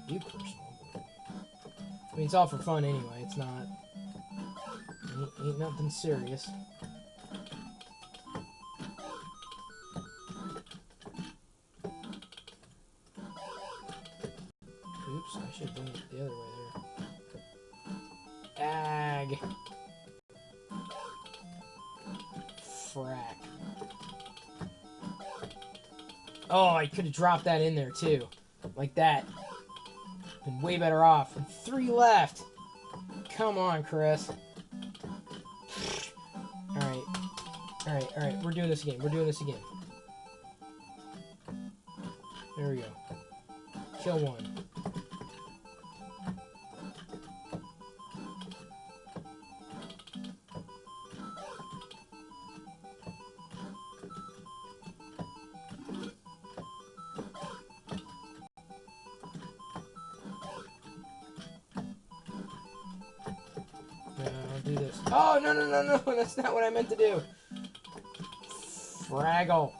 A: do personal. I mean, it's all for fun anyway. It's not. Ain't nothing serious. Oops, I should have done it the other way there. Ag. Frack. Oh, I could have dropped that in there too. Like that. Been way better off. And 3 left. Come on, Chris. Alright. We're doing this again. There we go. Kill 1. I'll do this. Oh, no. That's not what I meant to do. Fraggle.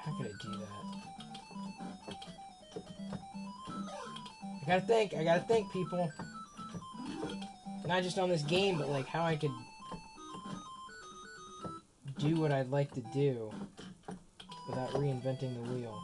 A: How could I do that? I gotta think, people. Not just on this game, but like how I could do what I'd like to do without reinventing the wheel.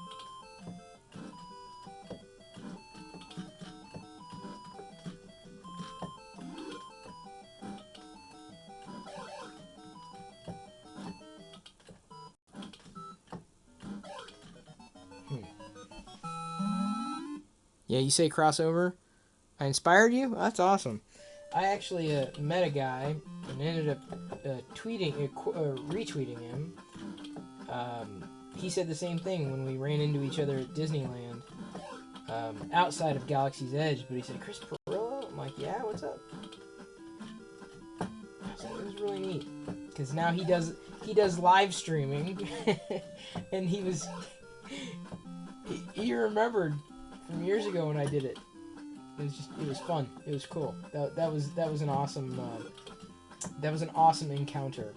A: Yeah, you say crossover? I inspired you? That's awesome. I actually met a guy and ended up retweeting him. He said the same thing when we ran into each other at Disneyland, outside of Galaxy's Edge. But he said, "Chris Pirillo?" I'm like, "Yeah, what's up?" So it was really neat because now he does live streaming, and he remembered from years ago when I did it. It was fun. It was cool. That was an awesome encounter.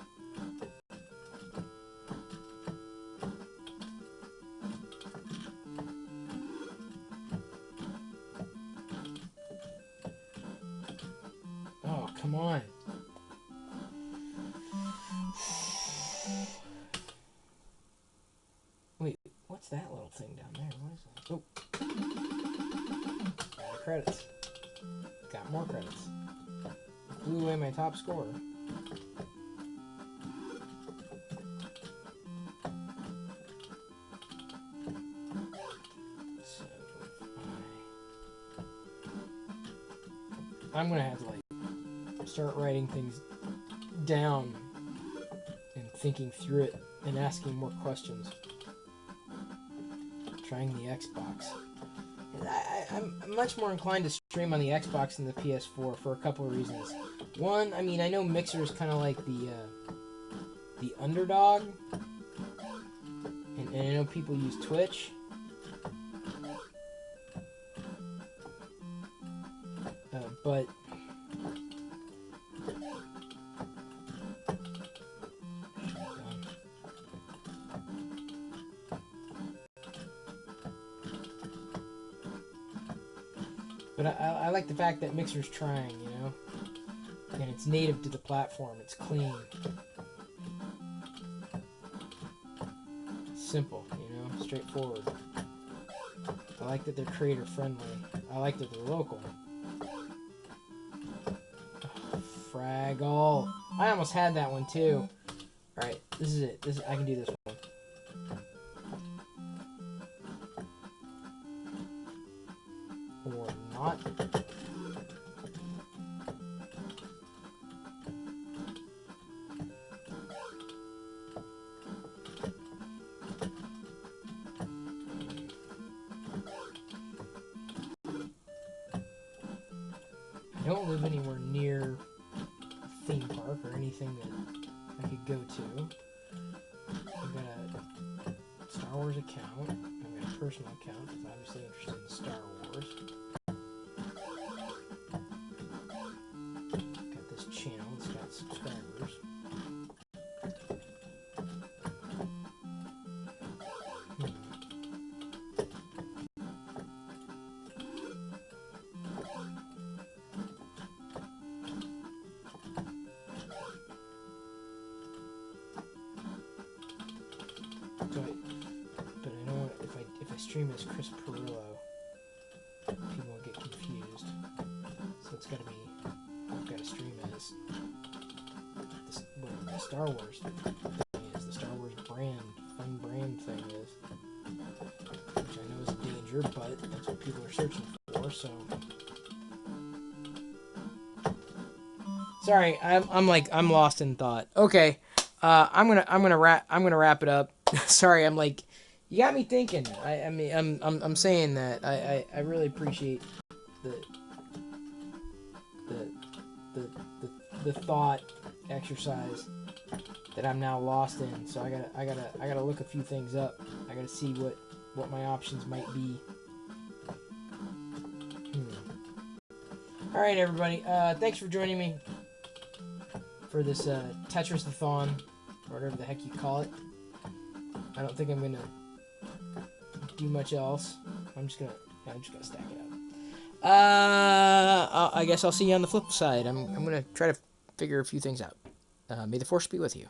A: Oh, come on. Wait, what's that little thing down there? What is that? Oh. Credits. Got more credits. Blew away my top score. So I'm gonna have to start writing things down and thinking through it and asking more questions. Trying the Xbox. I'm much more inclined to stream on the Xbox than the PS4 for a couple of reasons. One, I mean, I know Mixer is kind of like the underdog, and I know people use Twitch. But I like the fact that Mixer's trying, you know? And it's native to the platform. It's clean. Simple, you know? Straightforward. I like that they're creator friendly. I like that they're local. Oh, Fraggle. I almost had that one too. Alright, this is it. I can do this one. Or not. I don't live anywhere near a theme park or anything that I could go to. I've got a Star Wars account. I've got a personal account because I'm obviously interested in Star Wars. Got this channel that's got subscribers. But I know if I stream as Chris Pirillo, people will get confused. So it's gotta be, I've got to stream as whatever the Star Wars thing is, the Star Wars fun brand thing is. Which I know is a danger, but that's what people are searching for, so. Sorry, I'm lost in thought. Okay. I'm gonna wrap it up. Sorry, you got me thinking. I mean, I'm saying that I really appreciate the thought exercise that I'm now lost in. So I gotta look a few things up. I gotta see what my options might be. All right, everybody. Thanks for joining me for this Tetris-a-thon, or whatever the heck you call it. I don't think I'm gonna do much else. I'm just gonna stack it up. I guess I'll see you on the flip side. I'm gonna try to figure a few things out. May the force be with you.